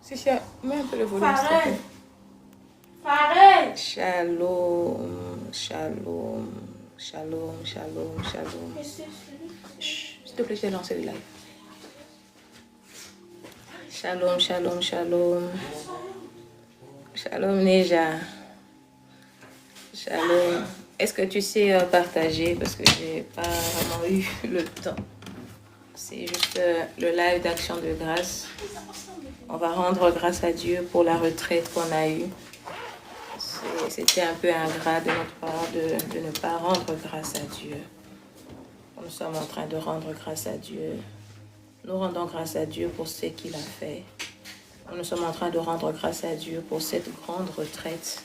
Si, mets un peu le volume. Shalom, shalom, shalom, shalom, shalom. Chut, s'il te plaît, j'ai lancé le live. Shalom, shalom, shalom. Shalom, Neja. Shalom. Est-ce que tu sais partager? Parce que j'ai pas vraiment eu le temps. C'est juste le live d'action de grâce. On va rendre grâce à Dieu pour la retraite qu'on a eue. C'était un peu ingrat de notre part de ne pas rendre grâce à Dieu. Nous sommes en train de rendre grâce à Dieu. Nous rendons grâce à Dieu pour ce qu'il a fait. Nous sommes en train de rendre grâce à Dieu pour cette grande retraite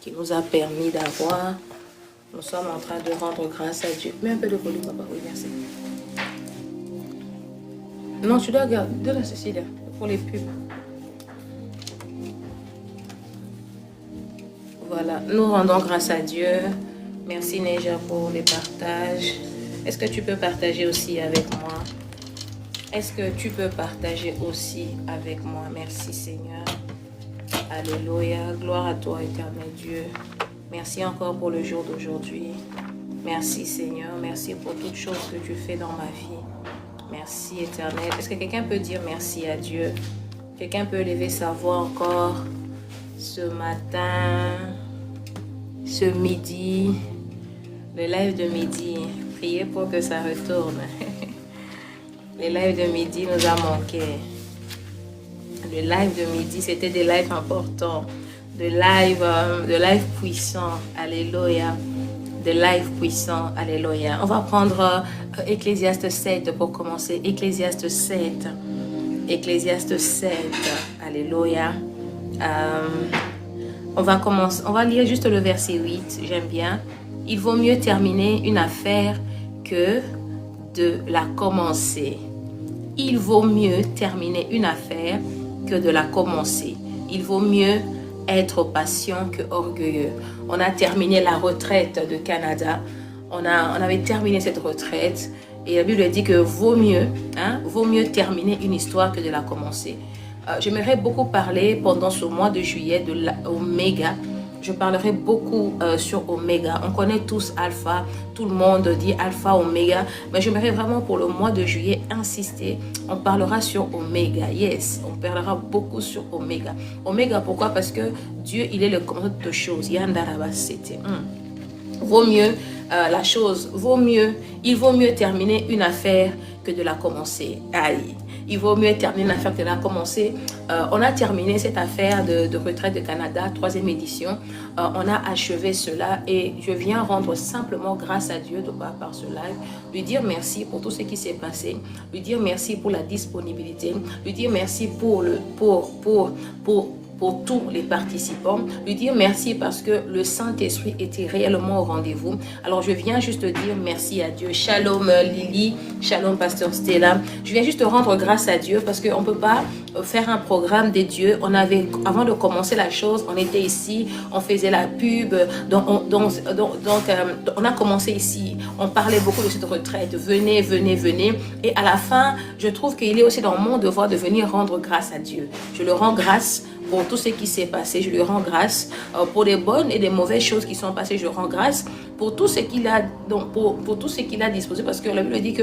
qui nous a permis d'avoir. Nous sommes en train de rendre grâce à Dieu. Mets un peu de volume, papa. Oui, merci. Non, tu dois garder. Donne ceci là, pour les pubs. Voilà, nous rendons grâce à Dieu. Merci Neja pour les partages. Est-ce que tu peux partager aussi avec moi? Est-ce que tu peux partager aussi avec moi? Merci Seigneur. Alléluia. Gloire à toi, éternel Dieu. Merci encore pour le jour d'aujourd'hui. Merci Seigneur. Merci pour toutes choses que tu fais dans ma vie. Merci éternel. Est-ce que quelqu'un peut dire merci à Dieu? Quelqu'un peut lever sa voix encore ce matin, ce midi, le live de midi. Priez pour que ça retourne. Le live de midi nous a manqué. Le live de midi, c'était des lives importants. De live puissants. Alléluia. De live puissants. Alléluia. On va prendre Ecclésiaste 7 pour commencer. Ecclésiaste 7. Ecclésiaste 7. Alléluia. On va lire juste le verset 8. J'aime bien. Il vaut mieux terminer une affaire que de la commencer. Il vaut mieux terminer une affaire que de la commencer. Il vaut mieux être patient que orgueilleux. On a terminé la retraite de Canada. On avait terminé cette retraite et la Bible dit que vaut mieux terminer une histoire que de la commencer. J'aimerais beaucoup parler pendant ce mois de juillet de l'Oméga. Je parlerai beaucoup sur Oméga. On connaît tous Alpha. Tout le monde dit Alpha, Oméga. Mais j'aimerais vraiment pour le mois de juillet insister. On parlera sur Oméga. Yes, on parlera beaucoup sur Oméga. Oméga, pourquoi? Parce que Dieu, il est le commenceur de toutes choses. Yandaraba, c'était. Vaut mieux il vaut mieux terminer une affaire que de la commencer. Aïe. Il vaut mieux terminer une affaire que de la commencer. On a terminé cette affaire de retraite de Canada, 3e édition. On a achevé cela et je viens rendre simplement grâce à Dieu par ce live. Lui dire merci pour tout ce qui s'est passé. Lui dire merci pour la disponibilité. Lui dire merci pour tous les participants, lui dire merci parce que le Saint-Esprit était réellement au rendez-vous. Alors je viens juste dire merci à Dieu. Shalom Lily, shalom Pasteur Stella. Je viens juste rendre grâce à Dieu parce qu'on ne peut pas faire un programme des dieux. Avant de commencer la chose, on était ici, on faisait la pub, donc on a commencé ici, on parlait beaucoup de cette retraite, venez, venez, venez. Et à la fin, je trouve qu'il est aussi dans mon devoir de venir rendre grâce à Dieu. Je le rends grâce pour tout ce qui s'est passé, je lui rends grâce pour les bonnes et les mauvaises choses qui sont passées, je rends grâce pour tout ce qu'il a, pour tout ce qu'il a disposé, parce que la Bible dit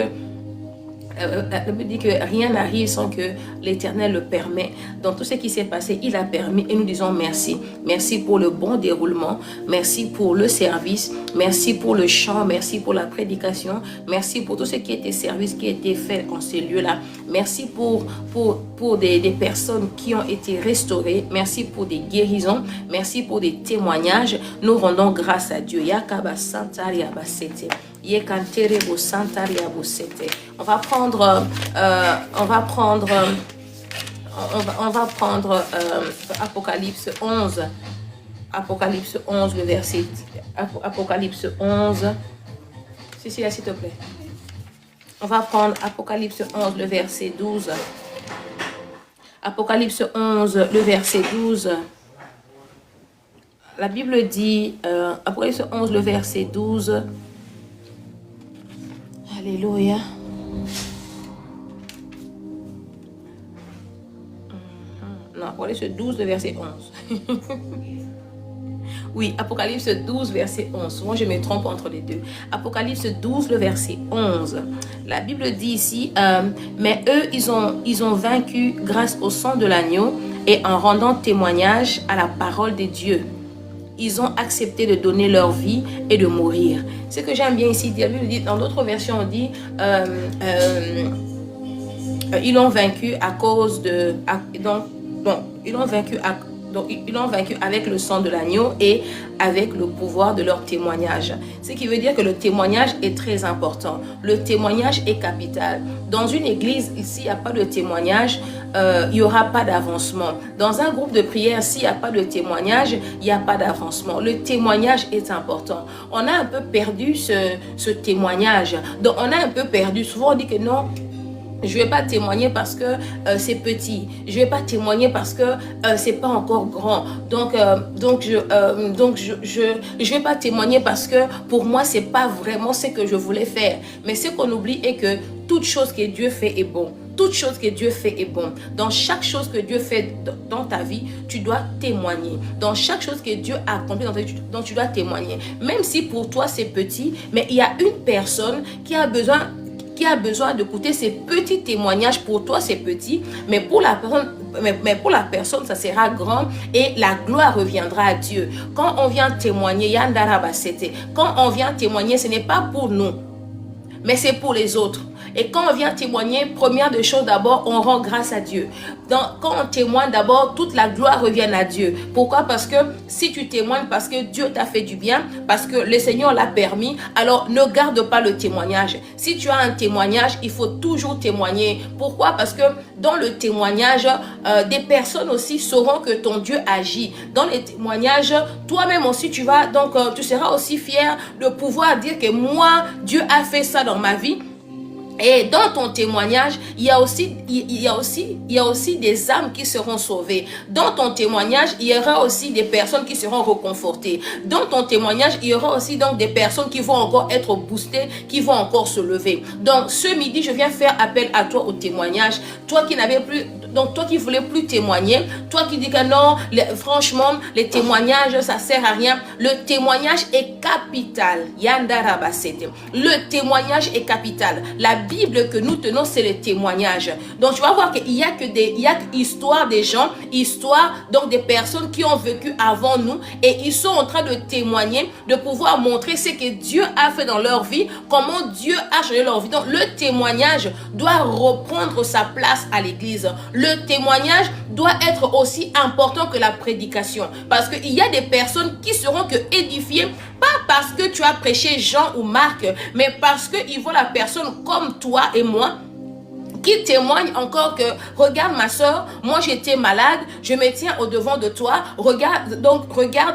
que rien n'arrive sans que l'Éternel le permet. Dans tout ce qui s'est passé, il a permis et nous disons merci. Merci pour le bon déroulement, merci pour le service, merci pour le chant, merci pour la prédication, merci pour tout ce qui était service, qui a été fait en ces lieux-là. Merci pour des personnes qui ont été restaurées, merci pour des guérisons, merci pour des témoignages. Nous rendons grâce à Dieu. Yakaba Santaria Basete. On va prendre Apocalypse 11. Apocalypse 11, le verset. Apocalypse 11. S'il te plaît. On va prendre Apocalypse 11, le verset 12. Apocalypse 11, le verset 12. La Bible dit, Apocalypse 11, le verset 12. Alléluia. Apocalypse 12, le verset 11. Oui, Apocalypse 12, verset 11. Souvent, je me trompe entre les deux. Apocalypse 12, le verset 11. La Bible dit ici, mais eux, ils ont vaincu grâce au sang de l'agneau et en rendant témoignage à la parole de Dieu. Ils ont accepté de donner leur vie et de mourir. Ce que j'aime bien ici dire, la Bible dit, dans d'autres versions, on dit, ils l'ont vaincu à cause de... ils l'ont vaincu avec le sang de l'agneau et avec le pouvoir de leur témoignage. Ce qui veut dire que le témoignage est très important. Le témoignage est capital. Dans une église, s'il n'y a pas de témoignage, il n'y aura pas d'avancement. Dans un groupe de prière, s'il n'y a pas de témoignage, il n'y a pas d'avancement. Le témoignage est important. On a un peu perdu ce témoignage. Donc, on a un peu perdu. Souvent, on dit que non, je ne vais pas témoigner parce que c'est petit. Je ne vais pas témoigner parce que c'est pas encore grand. Donc je vais pas témoigner parce que pour moi, c'est pas vraiment ce que je voulais faire. Mais ce qu'on oublie est que toute chose que Dieu fait est bon. Toute chose que Dieu fait est bon. Dans chaque chose que Dieu fait dans ta vie, tu dois témoigner. Dans chaque chose que Dieu a accompli dans ta vie, donc tu dois témoigner. Même si pour toi c'est petit, mais il y a une personne qui a besoin d'écouter ces petits témoignages. Pour toi c'est petit, mais pour la personne ça sera grand et la gloire reviendra à Dieu. Quand on vient témoigner, quand on vient témoigner, ce n'est pas pour nous, mais c'est pour les autres. Et quand on vient témoigner, première des choses d'abord, on rend grâce à Dieu. Quand on témoigne d'abord, toute la gloire revient à Dieu. Pourquoi? Parce que si tu témoignes parce que Dieu t'a fait du bien, parce que le Seigneur l'a permis, alors ne garde pas le témoignage. Si tu as un témoignage, il faut toujours témoigner. Pourquoi? Parce que dans le témoignage, des personnes aussi sauront que ton Dieu agit. Dans les témoignages, toi-même aussi, tu seras aussi fier de pouvoir dire que moi, Dieu a fait ça dans ma vie. Et dans ton témoignage, il y a aussi des âmes qui seront sauvées. Dans ton témoignage, il y aura aussi des personnes qui seront réconfortées. Dans ton témoignage, il y aura aussi donc des personnes qui vont encore être boostées, qui vont encore se lever. Donc ce midi, je viens faire appel à toi au témoignage. Toi qui voulais plus témoigner, toi qui dis que non, franchement, les témoignages, ça sert à rien. Le témoignage est capital. Le témoignage est capital. La Bible que nous tenons, c'est le témoignage. Donc tu vas voir qu'il y a histoire des gens, histoire donc des personnes qui ont vécu avant nous et ils sont en train de témoigner, de pouvoir montrer ce que Dieu a fait dans leur vie, comment Dieu a changé leur vie. Donc le témoignage doit reprendre sa place à l'église. Le témoignage doit être aussi important que la prédication, parce qu'il y a des personnes qui seront édifiées, pas parce que tu as prêché Jean ou Marc, mais parce qu'ils voient la personne comme toi et moi, qui témoigne encore que, regarde ma soeur, moi j'étais malade, je me tiens au devant de toi, regarde,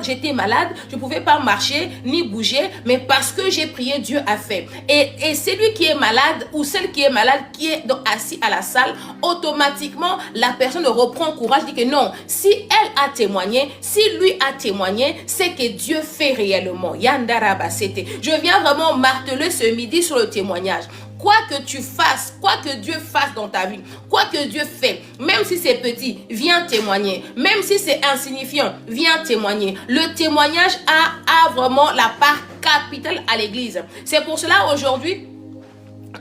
j'étais malade, je ne pouvais pas marcher, ni bouger, mais parce que j'ai prié, Dieu a fait. Et celui qui est malade, ou celle qui est malade, qui est donc assis à la salle, automatiquement, la personne reprend courage, dit que non, si elle a témoigné, si lui a témoigné, c'est que Dieu fait réellement. Je viens vraiment marteler ce midi sur le témoignage. Quoi que tu fasses, quoi que Dieu fasse dans ta vie, quoi que Dieu fait, même si c'est petit, viens témoigner. Même si c'est insignifiant, viens témoigner. Le témoignage a vraiment la part capitale à l'église. C'est pour cela aujourd'hui,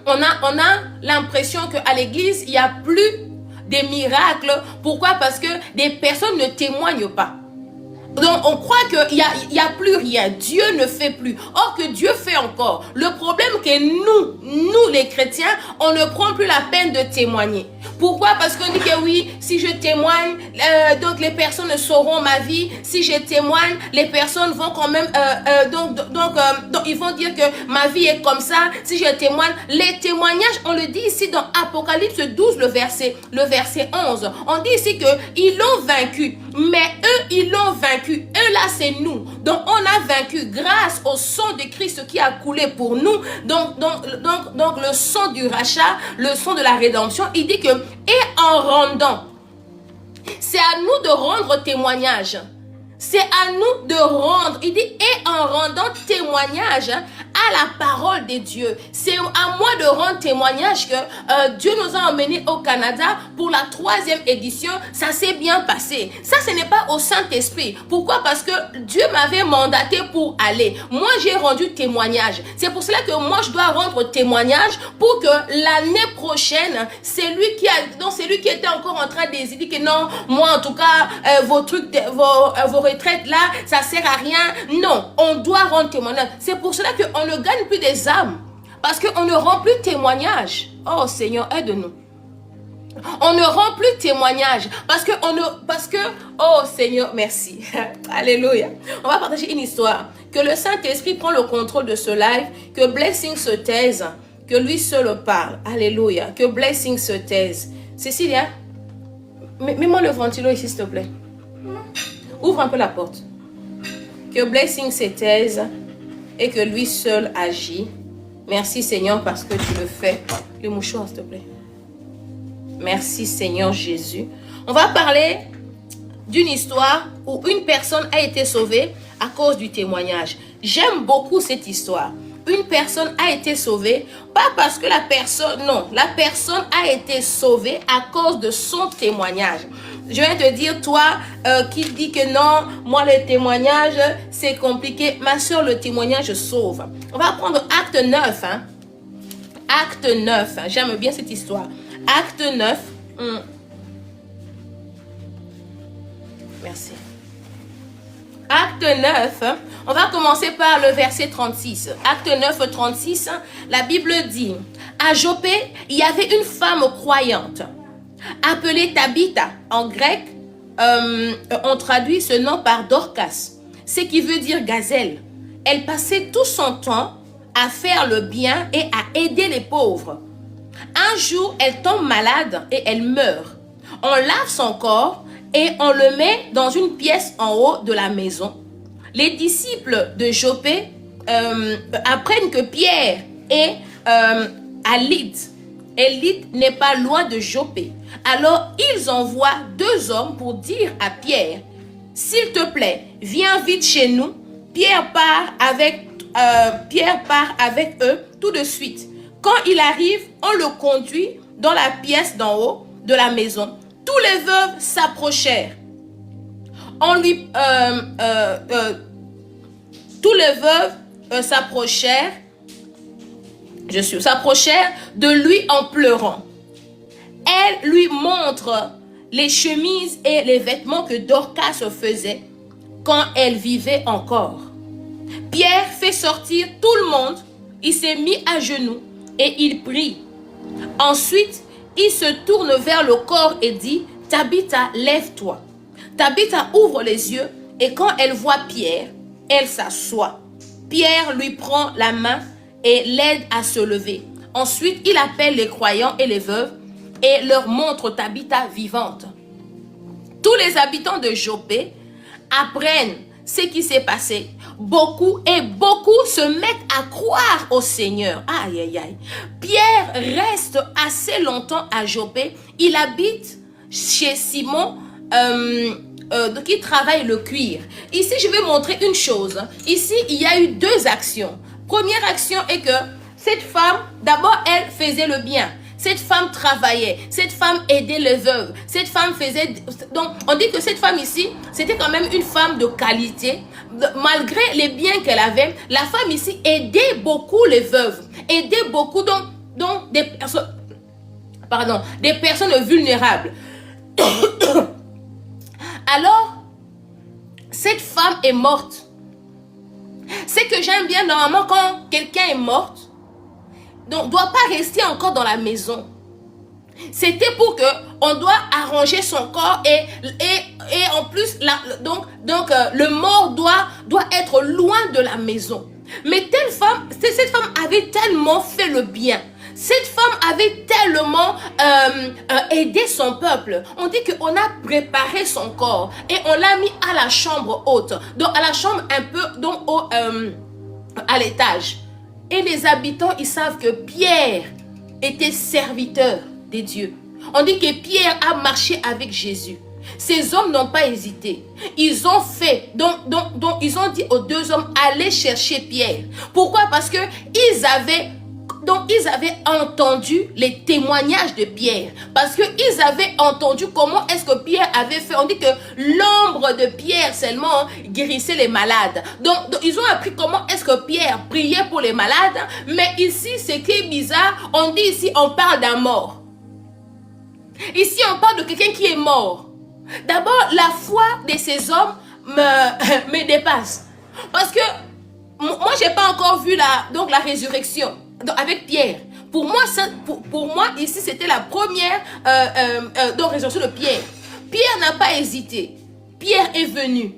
on a l'impression qu'à l'église, il n'y a plus de miracles. Pourquoi? Parce que des personnes ne témoignent pas. Donc on croit qu'il y a plus rien, Dieu ne fait plus. Or que Dieu fait encore. Le problème que nous les chrétiens, on ne prend plus la peine de témoigner. Pourquoi? Parce qu'on dit que oui, si je témoigne, donc les personnes sauront ma vie. Si je témoigne, les personnes vont quand même, donc ils vont dire que ma vie est comme ça. Si je témoigne, les témoignages, on le dit ici dans Apocalypse 12, le verset 11. On dit ici que ils l'ont vaincu, mais eux, ils l'ont vaincu. Eux là, c'est nous. Donc on a vaincu grâce au sang de Christ qui a coulé pour nous. Donc le sang du rachat, le sang de la rédemption, il dit que et en rendant, c'est à nous de rendre témoignage. C'est à nous de rendre. Il dit et en rendant témoignage à la parole de Dieu. C'est à moi de rendre témoignage que Dieu nous a emmenés au Canada pour la 3e édition. Ça s'est bien passé. Ça, ce n'est pas au Saint-Esprit. Pourquoi? Parce que Dieu m'avait mandaté pour aller. Moi, j'ai rendu témoignage. C'est pour cela que moi, je dois rendre témoignage pour que l'année prochaine, c'est lui qui était encore en train d'hésiter que non, moi, en tout cas, vos retraites là, ça sert à rien. Non, on doit rendre témoignage. C'est pour cela qu'on ne gagne plus des âmes. Parce qu'on ne rend plus témoignage. Oh Seigneur, aide-nous. On ne rend plus témoignage. Parce que, oh Seigneur, merci. Alléluia. On va partager une histoire. Que le Saint-Esprit prend le contrôle de ce live. Que Blessing se taise. Que lui seul parle. Alléluia. Que Blessing se taise. Cécilia, mets-moi le ventilo ici, s'il te plaît. Ouvre un peu la porte. Que Blessing se taise et que lui seul agit. Merci Seigneur parce que tu le fais. Le mouchoir, s'il te plaît. Merci Seigneur Jésus. On va parler d'une histoire où une personne a été sauvée à cause du témoignage. J'aime beaucoup cette histoire. Une personne a été sauvée, pas parce que la personne a été sauvée à cause de son témoignage. Je viens te dire, toi qui dis que non, moi le témoignage c'est compliqué. Ma soeur, le témoignage sauve. On va prendre acte 9. Acte 9, j'aime bien cette histoire. Acte 9. Merci. Acte 9, on va commencer par le verset 36. Acte 9, 36, la Bible dit, à Joppé, il y avait une femme croyante, appelée Tabitha. En grec, on traduit ce nom par Dorcas, ce qui veut dire gazelle. Elle passait tout son temps à faire le bien et à aider les pauvres. Un jour, elle tombe malade et elle meurt. On lave son corps et on le met dans une pièce en haut de la maison. Les disciples de Joppé apprennent que Pierre est à Lydde. Et Lydde n'est pas loin de Joppé. Alors, ils envoient 2 hommes pour dire à Pierre, « S'il te plaît, viens vite chez nous. » Pierre part avec eux tout de suite. Quand il arrive, on le conduit dans la pièce d'en haut de la maison. Tous les veuves s'approchèrent. Tous les veuves s'approchèrent de lui en pleurant. Elle lui montre les chemises et les vêtements que Dorcas faisait quand elle vivait encore. Pierre fait sortir tout le monde. Il s'est mis à genoux et il prie. Ensuite, il se tourne vers le corps et dit, « Tabitha, lève-toi. » Tabitha ouvre les yeux et quand elle voit Pierre, elle s'assoit. Pierre lui prend la main et l'aide à se lever. Ensuite, il appelle les croyants et les veuves et leur montre Tabitha vivante. Tous les habitants de Joppé apprennent ce qui s'est passé. Beaucoup se mettent à croire au Seigneur. Aïe, aïe, aïe. Pierre reste assez longtemps à Joppé. Il habite chez Simon qui travaille le cuir. Ici, je vais montrer une chose. Ici, il y a eu 2 actions. Première action est que cette femme, d'abord, elle faisait le bien. Cette femme travaillait, cette femme aidait les veuves, cette femme faisait... Donc, on dit que cette femme ici, c'était quand même une femme de qualité. Malgré les biens qu'elle avait, la femme ici aidait beaucoup les veuves, aidait beaucoup donc des personnes vulnérables. Alors, cette femme est morte. Ce que j'aime bien, normalement, quand quelqu'un est mort, donc, ne doit pas rester encore dans la maison. C'était pour que on doit arranger son corps et en plus le mort doit être loin de la maison. Mais cette femme avait tellement fait le bien. Cette femme avait tellement aidé son peuple. On dit qu'on a préparé son corps et on l'a mis à la chambre haute, donc à la chambre un peu à l'étage. Et les habitants, ils savent que Pierre était serviteur des dieux. On dit que Pierre a marché avec Jésus. Ces hommes n'ont pas hésité. Ils ont fait, donc ils ont dit aux deux hommes, allez chercher Pierre. Pourquoi? Parce que ils avaient entendu les témoignages de Pierre. Parce qu'ils avaient entendu comment est-ce que Pierre avait fait. On dit que l'ombre de Pierre seulement guérissait les malades. Donc ils ont appris comment est-ce que Pierre priait pour les malades. Mais ici, ce qui est bizarre, on dit ici, on parle d'un mort. Ici, on parle de quelqu'un qui est mort. D'abord, la foi de ces hommes me dépasse. Parce que moi, je n'ai pas encore vu la résurrection avec Pierre. Pour moi, ici, c'était la première résurrection de Pierre. Pierre n'a pas hésité. Pierre est venu.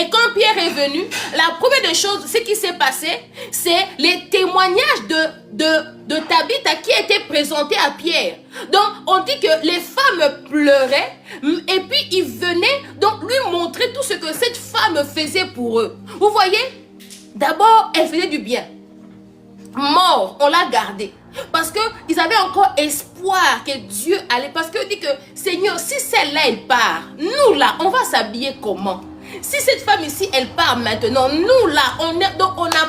Et quand Pierre est venu, la première des choses, ce qui s'est passé, c'est les témoignages de Tabitha qui étaient présentés à Pierre. Donc, on dit que les femmes pleuraient et puis ils venaient donc lui montrer tout ce que cette femme faisait pour eux. Vous voyez? D'abord, elle faisait du bien. Mort, on l'a gardée. Parce qu'ils avaient encore espoir que Dieu allait. Parce qu'on dit que, Seigneur, si celle-là, elle part, nous là, on va s'habiller comment? Si cette femme ici, elle part maintenant, nous là, on n'a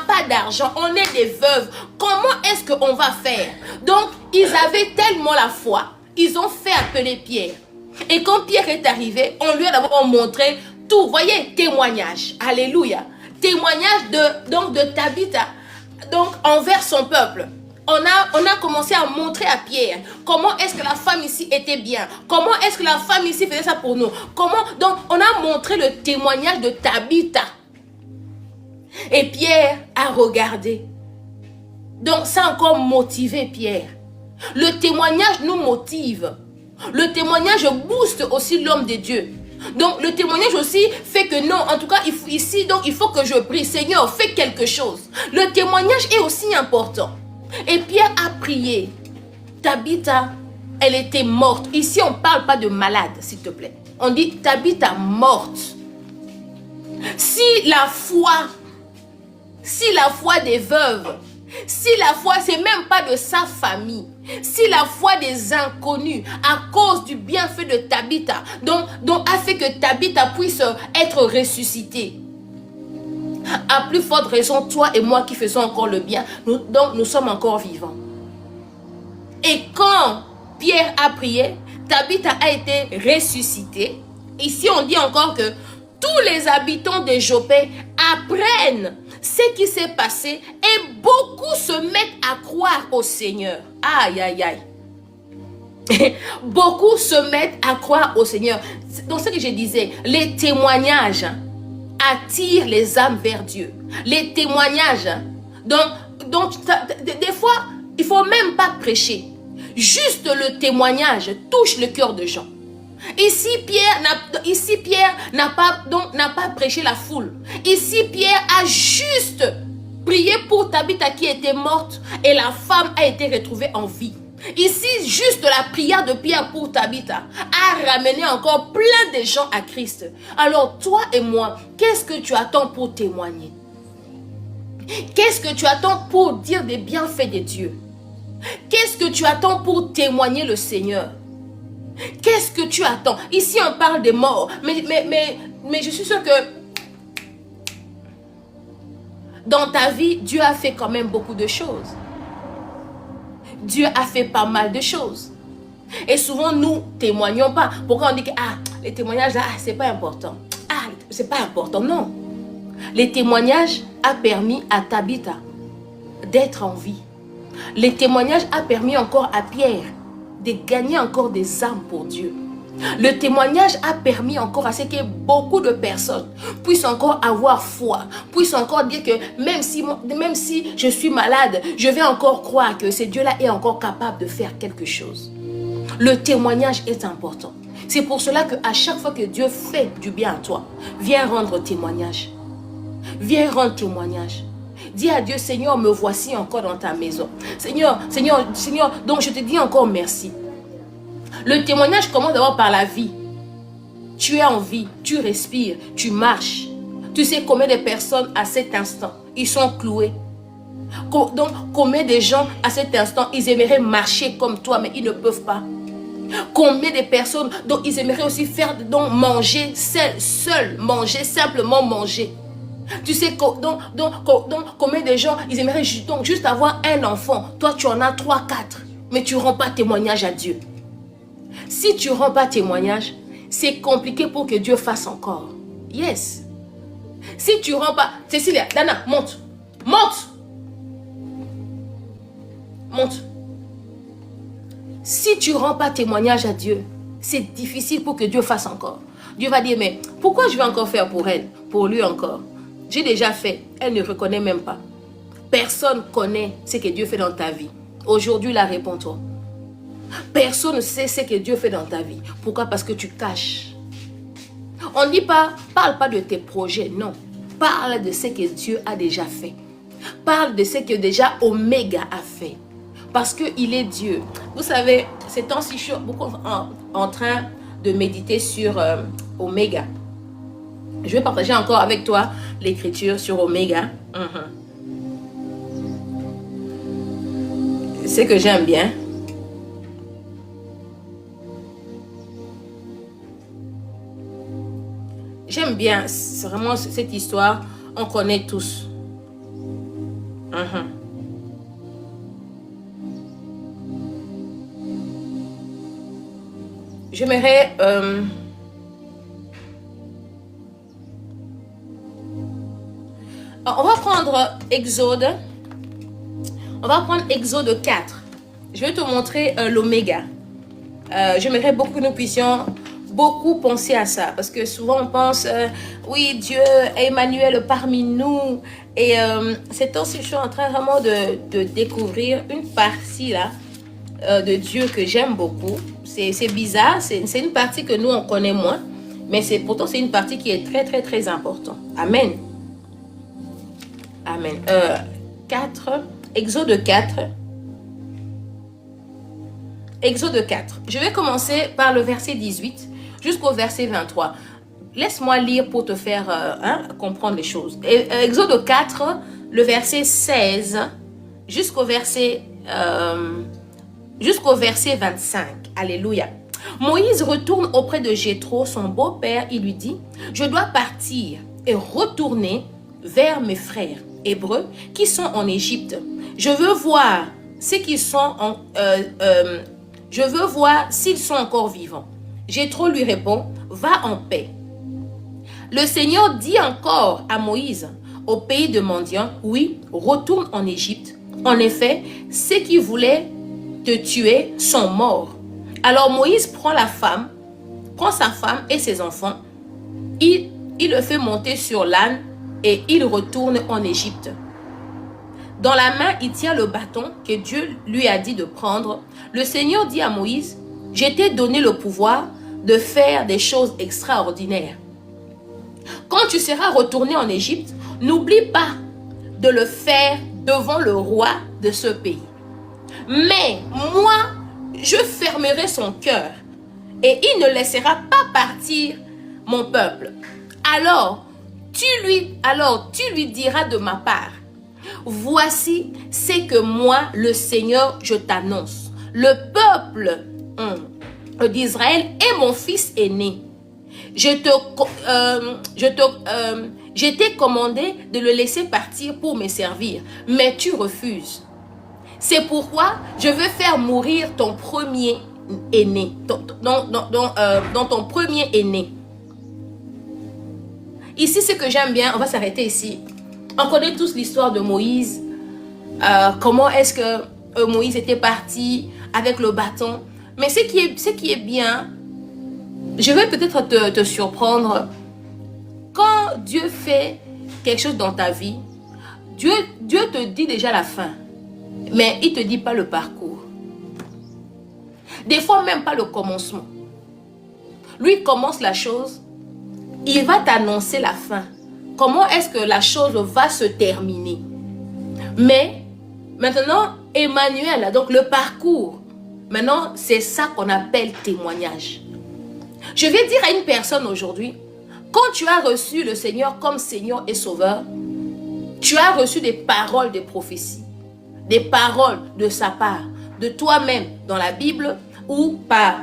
pas d'argent, on est des veuves. Comment est-ce qu'on va faire? Donc, ils avaient tellement la foi, ils ont fait appeler Pierre. Et quand Pierre est arrivé, on lui a d'abord montré tout. Vous voyez, témoignage. Alléluia. Témoignage de Tabitha, donc envers son peuple. On a commencé à montrer à Pierre comment est-ce que la femme ici était bien. Comment est-ce que la femme ici faisait ça pour nous. Donc, on a montré le témoignage de Tabitha. Et Pierre a regardé. Donc, ça a encore motivé Pierre. Le témoignage nous motive. Le témoignage booste aussi l'homme de Dieu. Donc, le témoignage aussi fait que non, en tout cas, il faut que je prie. Seigneur, fais quelque chose. Le témoignage est aussi important. Et Pierre a prié. Tabitha, elle était morte. Ici, on ne parle pas de malade, s'il te plaît. On dit Tabitha morte. Si la foi des veuves, si la foi, c'est même pas de sa famille, si la foi des inconnus, à cause du bienfait de Tabitha, donc a fait que Tabitha puisse être ressuscitée, à plus forte raison, toi et moi qui faisons encore le bien, nous sommes encore vivants. Et quand Pierre a prié, Tabitha a été ressuscitée. Ici, on dit encore que tous les habitants de Jopé apprennent ce qui s'est passé et beaucoup se mettent à croire au Seigneur. Aïe, aïe, aïe. Beaucoup se mettent à croire au Seigneur. Donc, ce que je disais, les témoignages attire les âmes vers Dieu. Les témoignages. Donc des fois, il ne faut même pas prêcher. Juste le témoignage touche le cœur de gens. Ici, Pierre n'a pas prêché la foule. Ici, Pierre a juste prié pour Tabitha qui était morte et la femme a été retrouvée en vie. Ici, juste la prière de Pierre pour Tabitha a ramené encore plein de gens à Christ. Alors, toi et moi, qu'est-ce que tu attends pour témoigner? Qu'est-ce que tu attends pour dire des bienfaits de Dieu? Qu'est-ce que tu attends pour témoigner le Seigneur? Qu'est-ce que tu attends? Ici, on parle des morts. Mais je suis sûre que dans ta vie, Dieu a fait quand même beaucoup de choses. Dieu a fait pas mal de choses. Et souvent, nous témoignons pas. Pourquoi on dit que les témoignages, c'est pas important. C'est pas important. Non. Les témoignages a permis à Tabitha d'être en vie. Les témoignages a permis encore à Pierre de gagner encore des âmes pour Dieu. Le témoignage a permis encore à ce que beaucoup de personnes puissent encore avoir foi, puissent encore dire que même si je suis malade, je vais encore croire que ce Dieu-là est encore capable de faire quelque chose. Le témoignage est important. C'est pour cela qu'à chaque fois que Dieu fait du bien à toi, viens rendre témoignage. Viens rendre témoignage. Dis à Dieu, Seigneur, me voici encore dans ta maison. Seigneur, donc je te dis encore merci. Le témoignage commence d'abord par la vie. Tu es en vie, tu respires, tu marches. Tu sais combien de personnes à cet instant, ils sont cloués. Donc combien de gens à cet instant, ils aimeraient marcher comme toi, mais ils ne peuvent pas. Combien de personnes dont ils aimeraient aussi faire, donc manger seul, manger, simplement manger. Tu sais, combien de gens, ils aimeraient donc juste avoir un enfant. Toi, tu en as 3, 4. Mais tu ne rends pas témoignage à Dieu. Si tu ne rends pas témoignage, c'est compliqué pour que Dieu fasse encore. Yes. Si tu ne rends pas... Cécilia, Dana, monte. Monte. Monte. Si tu ne rends pas témoignage à Dieu, c'est difficile pour que Dieu fasse encore. Dieu va dire, mais pourquoi je vais encore faire pour elle, pour lui encore? J'ai déjà fait. Elle ne reconnaît même pas. Personne connaît ce que Dieu fait dans ta vie. Aujourd'hui, là, réponds-toi. Personne ne sait ce que Dieu fait dans ta vie. Pourquoi? Parce que tu caches. On ne dit pas, parle pas de tes projets, non. Parle de ce que Dieu a déjà fait. Parle de ce que déjà Oméga a fait. Parce qu'il est Dieu. Vous savez, ces temps-ci, je suis beaucoup en train de méditer sur Oméga. Je vais partager encore avec toi l'écriture sur Oméga. C'est que j'aime bien. J'aime bien, c'est vraiment cette histoire, on connaît tous. J'aimerais... on va prendre Exode. On va prendre Exode 4. Je vais te montrer l'Oméga. J'aimerais beaucoup que nous puissions beaucoup penser à ça. Parce que souvent on pense, oui, Dieu, Emmanuel parmi nous. Et c'est temps-ci, je suis en train vraiment de découvrir une partie là de Dieu que j'aime beaucoup. C'est bizarre, c'est une partie que nous on connaît moins. Mais pourtant c'est une partie qui est très très très importante. Amen. Amen. 4, Exode 4. Exode 4. Je vais commencer par le verset 18 jusqu'au verset 23. Laisse-moi lire pour te faire comprendre les choses. Exode 4, le verset 16 jusqu'au verset 25. Alléluia. Moïse retourne auprès de Jéthro, son beau-père. Il lui dit, je dois partir et retourner vers mes frères hébreux qui sont en Égypte. Je veux voir s'ils sont encore vivants. Jéthro lui répond, va en paix. Le Seigneur dit encore à Moïse, au pays de Madian, oui, retourne en Égypte. En effet, ceux qui voulaient te tuer sont morts. Alors Moïse prend sa femme et ses enfants. Il le fait monter sur l'âne et il retourne en Égypte. Dans la main, il tient le bâton que Dieu lui a dit de prendre. Le Seigneur dit à Moïse, je t'ai donné le pouvoir de faire des choses extraordinaires. Quand tu seras retourné en Égypte, n'oublie pas de le faire devant le roi de ce pays. Mais moi, je fermerai son cœur et il ne laissera pas partir mon peuple. Alors, tu lui diras de ma part, voici ce que moi, le Seigneur, je t'annonce. Le peuple d'Israël est mon fils aîné. Je t'ai commandé de le laisser partir pour me servir, mais tu refuses. C'est pourquoi je veux faire mourir ton premier aîné, dans ton premier aîné. Ici, ce que j'aime bien, on va s'arrêter ici. On connaît tous l'histoire de Moïse. Comment est-ce que Moïse était parti avec le bâton. Mais ce qui est bien, je vais peut-être te surprendre. Quand Dieu fait quelque chose dans ta vie, Dieu te dit déjà la fin. Mais il ne te dit pas le parcours. Des fois, même pas le commencement. Lui commence la chose, il va t'annoncer la fin. Comment est-ce que la chose va se terminer? Mais maintenant, Emmanuel, donc le parcours, maintenant, c'est ça qu'on appelle témoignage. Je vais dire à une personne aujourd'hui, quand tu as reçu le Seigneur comme Seigneur et Sauveur, tu as reçu des paroles de prophétie, des paroles de sa part, de toi-même dans la Bible ou par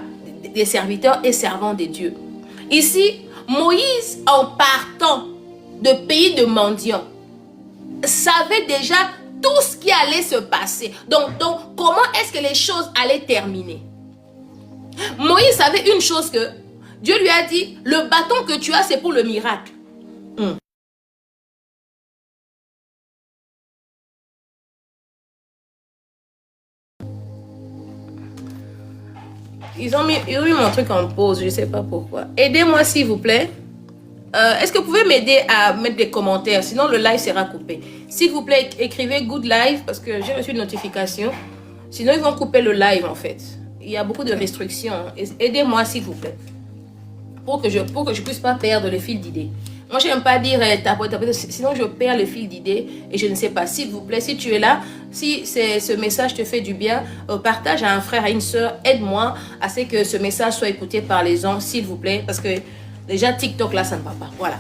des serviteurs et servants de Dieu. Ici, Moïse, en partant de pays de mendiants, savait déjà tout ce qui allait se passer. Donc comment est-ce que les choses allaient terminer? Moïse savait une chose que Dieu lui a dit, le bâton que tu as, c'est pour le miracle. Ils ont mis mon truc en pause, je ne sais pas pourquoi. Aidez-moi s'il vous plaît. Est-ce que vous pouvez m'aider à mettre des commentaires? Sinon le live sera coupé. S'il vous plaît, écrivez good live parce que j'ai reçu une notification. Sinon ils vont couper le live en fait. Il y a beaucoup de restrictions. Aidez-moi s'il vous plaît. Pour que je ne puisse pas perdre le fil d'idées. Moi, je n'aime pas dire tapoter, sinon je perds le fil d'idées et je ne sais pas. S'il vous plaît, si tu es là, si ce message te fait du bien, partage à un frère, à une soeur, aide-moi à ce que ce message soit écouté par les gens, s'il vous plaît, parce que déjà TikTok là, ça ne va pas. Voilà.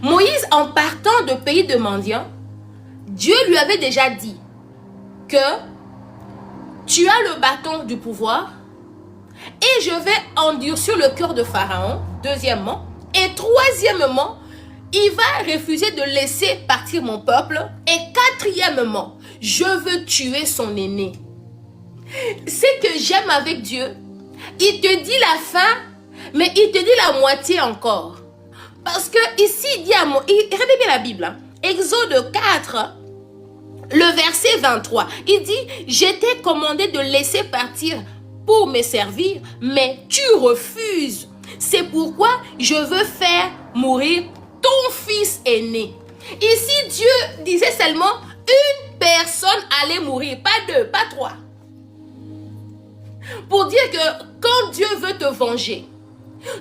Moïse, en partant de pays de mendiants, Dieu lui avait déjà dit que tu as le bâton du pouvoir et je vais endurcir le cœur de Pharaon, deuxièmement, et troisièmement, il va refuser de laisser partir mon peuple. Et quatrièmement, je veux tuer son aîné. C'est que j'aime avec Dieu. Il te dit la fin, mais il te dit la moitié encore. Parce que ici, il dit à moi, regardez bien la Bible, hein, Exode 4, le verset 23, il dit, je t'ai commandé de laisser partir pour me servir, mais tu refuses. C'est pourquoi je veux faire mourir ton fils aîné. Ici, Dieu disait seulement une personne allait mourir, pas deux, pas trois. Pour dire que quand Dieu veut te venger,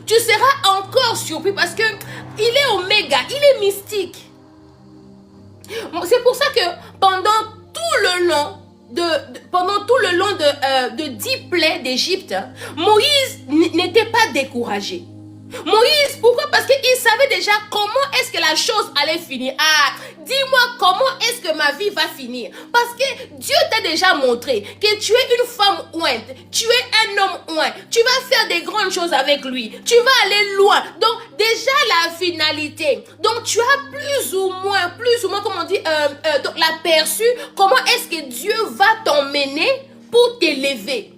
tu seras encore surpris parce que il est oméga, il est mystique. C'est pour ça que pendant tout le long de 10 plaies d'Égypte, Moïse n'était pas découragé. Moïse, pourquoi? Parce qu'il savait déjà comment est-ce que la chose allait finir. Ah, dis-moi comment est-ce que ma vie va finir. Parce que Dieu t'a déjà montré que tu es une femme ointe, tu es un homme oint, tu vas faire des grandes choses avec lui, tu vas aller loin. Donc déjà la finalité. Donc tu as plus ou moins, comment on dit, donc l'aperçu, comment est-ce que Dieu va t'emmener pour t'élever.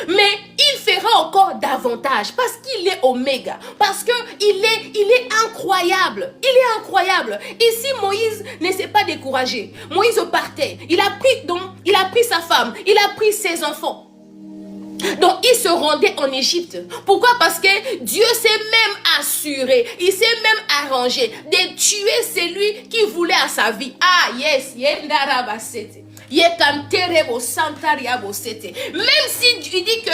Mais il fera encore davantage parce qu'il est oméga, parce qu'il est incroyable, il est incroyable. Ici Moïse ne s'est pas découragé. Moïse partait, il a pris sa femme, il a pris ses enfants. Donc il se rendait en Égypte. Pourquoi? Parce que Dieu s'est même assuré, il s'est même arrangé de tuer celui qui voulait à sa vie. Ah yes, yendarabasete. Même si il dit que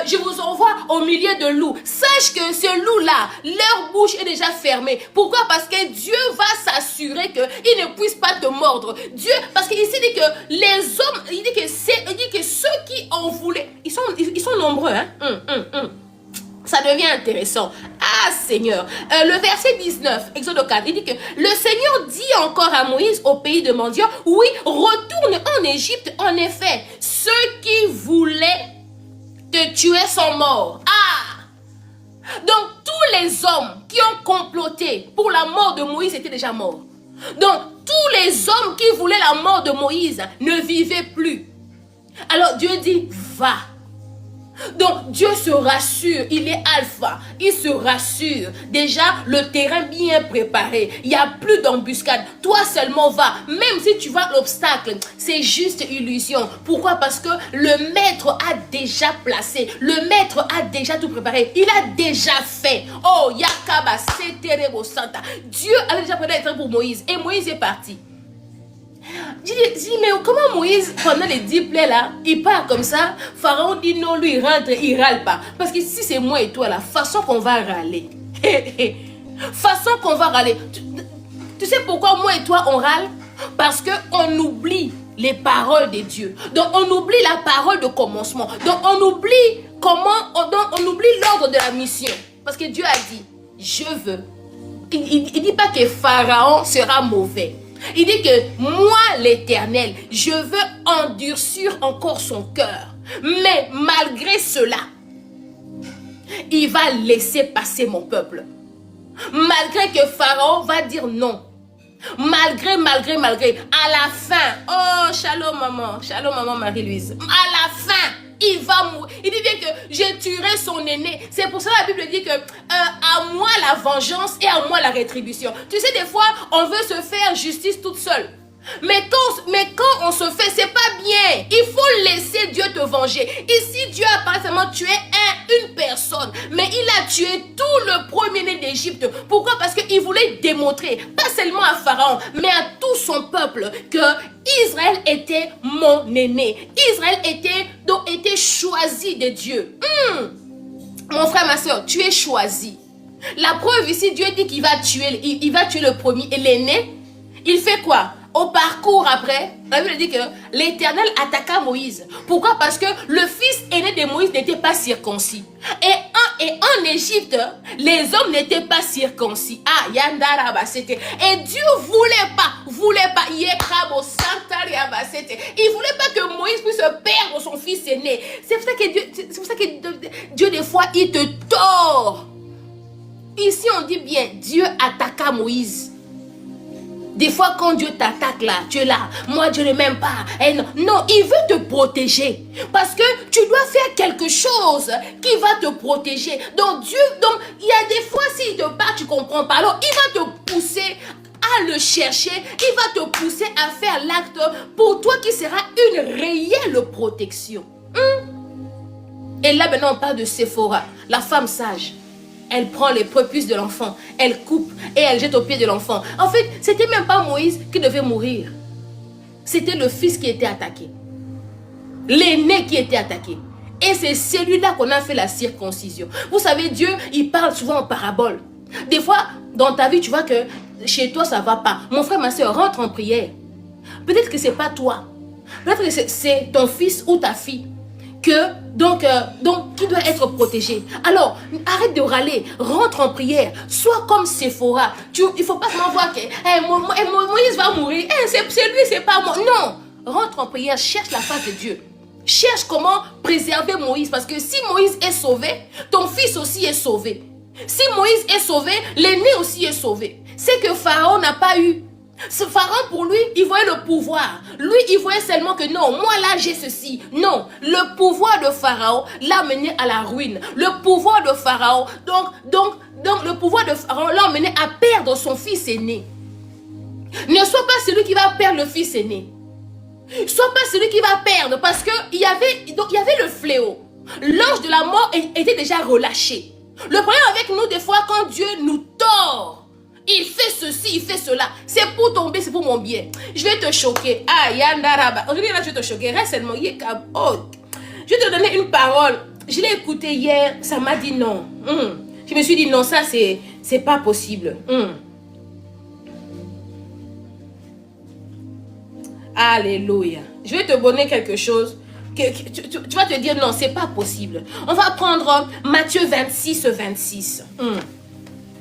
je vous envoie au milieu de loups, sache que ce loup-là, leur bouche est déjà fermée. Pourquoi? Parce que Dieu va s'assurer qu'ils ne puissent pas te mordre. Dieu, parce qu'ici il dit que les hommes, il dit que ceux qui en voulaient, ils sont nombreux, hein. Ça devient intéressant. Ah Seigneur. Le verset 19, Exode 4, il dit que le Seigneur dit encore à Moïse au pays de mendiants, oui, retourne en Égypte. En effet, ceux qui voulaient te tuer sont morts. Ah! Donc tous les hommes qui ont comploté pour la mort de Moïse étaient déjà morts. Donc tous les hommes qui voulaient la mort de Moïse ne vivaient plus. Alors Dieu dit, va. Donc Dieu se rassure, il est alpha, il se rassure. Déjà le terrain bien préparé, il n'y a plus d'embuscade. Toi seulement va, même si tu vois l'obstacle, c'est juste illusion. Pourquoi? Parce que le maître a déjà placé, le maître a déjà tout préparé, il a déjà fait. Oh Yakaba, c'est terrible Santa. Dieu avait déjà préparé le terrain pour Moïse et Moïse est parti. Je dis, mais comment Moïse, pendant les 10 plaies là, il part comme ça? Pharaon dit non, lui il rentre, il râle pas. Parce que si c'est moi et toi, la façon qu'on va râler, façon qu'on va râler. Tu sais pourquoi moi et toi on râle? Parce qu'on oublie les paroles de Dieu. Donc on oublie la parole de commencement. Donc on oublie on oublie l'ordre de la mission. Parce que Dieu a dit, je veux. Il dit pas que Pharaon sera mauvais. Il dit que moi l'Éternel, je veux endurcir encore son cœur. Mais malgré cela, il va laisser passer mon peuple. Malgré que Pharaon va dire non. Malgré. À la fin, oh, shalom maman Marie-Louise. À la fin, il va mourir. Il dit bien que je tuerai son aîné. C'est pour ça que la Bible dit que à moi la vengeance et à moi la rétribution. Tu sais, des fois, on veut se faire justice toute seule. Mais quand on se fait, c'est pas bien. Il faut laisser Dieu te venger. Ici, Dieu a pas seulement tué une personne, mais il a tué tout le premier-né d'Égypte. Pourquoi? Parce qu'il voulait démontrer, pas seulement à Pharaon, mais à tout son peuple, que Israël était mon aîné. Israël était choisi de Dieu. Mon frère, ma soeur, tu es choisi. La preuve ici, Dieu dit qu'il va tuer, il va tuer le premier et l'aîné. Il fait quoi? Au parcours après, la Bible dit que l'Éternel attaqua Moïse. Pourquoi? Parce que le fils aîné de Moïse n'était pas circoncis. Et en Égypte, les hommes n'étaient pas circoncis. Ah, Yandaraba, c'était. Et Dieu voulait pas. Il voulait pas que Moïse puisse perdre son fils aîné. C'est pour ça que Dieu, des fois, il te tord. Ici, on dit bien, Dieu attaqua Moïse. Des fois, quand Dieu t'attaque là, tu es là. Moi, Dieu ne m'aime pas. Et non, il veut te protéger. Parce que tu dois faire quelque chose qui va te protéger. Donc, il y a des fois, s'il te parle, tu ne comprends pas. Alors, il va te pousser à le chercher. Il va te pousser à faire l'acte pour toi qui sera une réelle protection. Et là, maintenant, on parle de Séphora, la femme sage. Elle prend les prépuces de l'enfant, elle coupe et elle jette au pied de l'enfant. En fait, c'était même pas Moïse qui devait mourir. C'était le fils qui était attaqué. L'aîné qui était attaqué. Et c'est celui-là qu'on a fait la circoncision. Vous savez, Dieu, il parle souvent en parabole. Des fois, dans ta vie, tu vois que chez toi, ça ne va pas. Mon frère, ma soeur, rentre en prière. Peut-être que ce n'est pas toi. Peut-être que c'est ton fils ou ta fille. Donc, qui doit être protégé. Alors, arrête de râler, rentre en prière, sois comme Séphora. Il ne faut pas seulement voir que Moïse va mourir. C'est lui, c'est pas moi. Non, rentre en prière, cherche la face de Dieu. Cherche comment préserver Moïse. Parce que si Moïse est sauvé, ton fils aussi est sauvé. Si Moïse est sauvé, l'aîné aussi est sauvé. C'est que Pharaon n'a pas eu. Ce Pharaon, pour lui, il voyait le pouvoir. Lui, il voyait seulement que non, moi là, j'ai ceci. Non, le pouvoir de Pharaon l'a mené à la ruine. Le pouvoir de Pharaon, donc le pouvoir de Pharaon l'a mené à perdre son fils aîné. Ne sois pas celui qui va perdre le fils aîné. Sois pas celui qui va perdre, parce qu'il y avait le fléau. L'ange de la mort était déjà relâché. Le problème avec nous, des fois, quand Dieu nous tord, il fait ceci, il fait cela. C'est pour tomber, c'est pour mon bien. Je vais te choquer. Ah, Yandaraba. Aujourd'hui, là, je vais te choquer. Reste seulement. Oh. Je vais te donner une parole. Je l'ai écoutée hier. Ça m'a dit non. Je me suis dit non, ça, c'est pas possible. Alléluia. Je vais te donner quelque chose. Tu vas te dire non, c'est pas possible. On va prendre Matthieu 26, 26.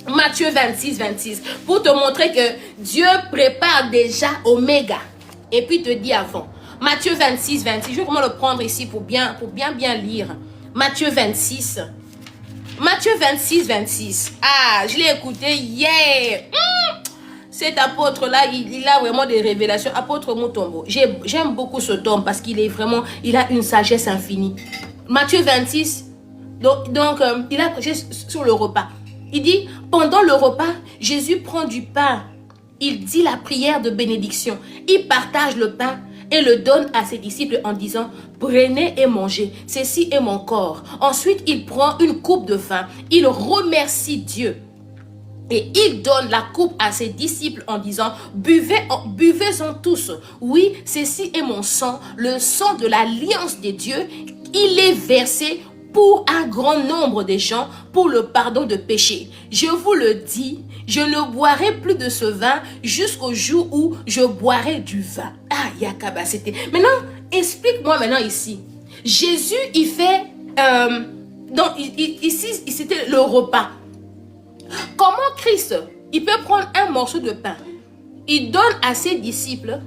Matthieu 26, 26. Pour te montrer que Dieu prépare déjà Oméga. Et puis te dit avant. Matthieu 26, 26. Je vais vraiment le prendre ici pour bien lire. Matthieu 26. Matthieu 26, 26. Ah, je l'ai écouté hier. Cet apôtre-là, il a vraiment des révélations. Apôtre Mutombo. J'aime beaucoup ce homme parce qu'il est vraiment, il a une sagesse infinie. Matthieu 26. Donc il a prêché sur le repas. Il dit, pendant le repas, Jésus prend du pain. Il dit la prière de bénédiction. Il partage le pain et le donne à ses disciples en disant, prenez et mangez, ceci est mon corps. Ensuite, il prend une coupe de vin. Il remercie Dieu. Et il donne la coupe à ses disciples en disant, buvez-en tous. Oui, ceci est mon sang, le sang de l'alliance de Dieu. Il est versé pour un grand nombre de gens, pour le pardon de péché. Je vous le dis, je ne boirai plus de ce vin jusqu'au jour où je boirai du vin. Ah, Yakaba, c'était... Maintenant, explique-moi maintenant ici. Jésus, il fait... donc, ici, c'était le repas. Comment Christ, il peut prendre un morceau de pain, il donne à ses disciples,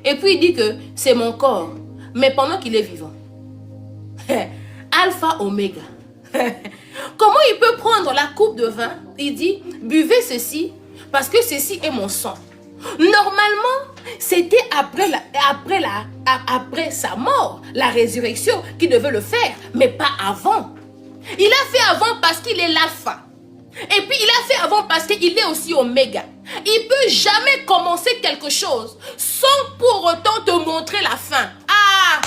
et puis il dit que c'est mon corps, mais pendant qu'il est vivant. Alpha, Oméga. Comment Comment il peut prendre la coupe de vin? Il dit, buvez ceci, parce que ceci est mon sang. Normalement, c'était après sa mort, la résurrection, qu'il devait le faire, mais pas avant. Il a fait avant parce qu'il est l'alpha. Et puis il a fait avant parce qu'il est aussi oméga. Il ne peut jamais commencer quelque chose sans pour autant te montrer la fin. Ah,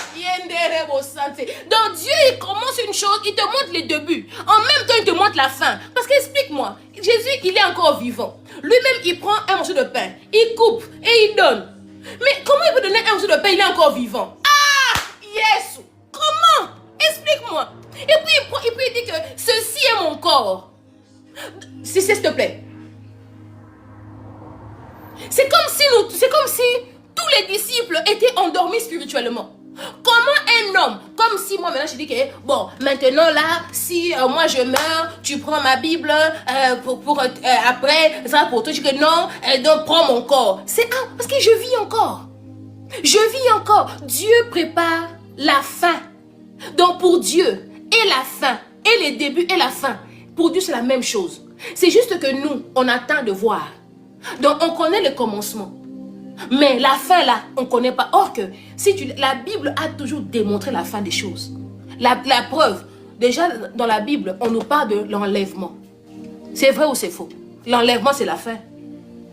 donc Dieu, il commence une chose, il te montre les débuts. En même temps, il te montre la fin. Parce qu'explique-moi, Jésus, il est encore vivant. Lui-même, il prend un morceau de pain, il coupe et il donne. Mais comment il peut donner un morceau de pain, il est encore vivant? Ah, yes. Comment? Explique-moi. Et puis il dit que ceci est mon corps. S'il te plaît. C'est comme si tous les disciples étaient endormis spirituellement. Comment un homme, comme si moi maintenant je dis que bon, maintenant là, si moi je meurs, tu prends ma Bible après, ça va pour toi, je dis que non, donc prends mon corps. C'est parce que je vis encore. Je vis encore. Dieu prépare la fin. Donc pour Dieu, et la fin, et les débuts et la fin, pour Dieu c'est la même chose. C'est juste que nous, on attend de voir. Donc on connaît le commencement. Mais la fin là, on ne connaît pas. Or que, la Bible a toujours démontré la fin des choses. La preuve, déjà dans la Bible, on nous parle de l'enlèvement. C'est vrai ou c'est faux? L'enlèvement c'est la fin.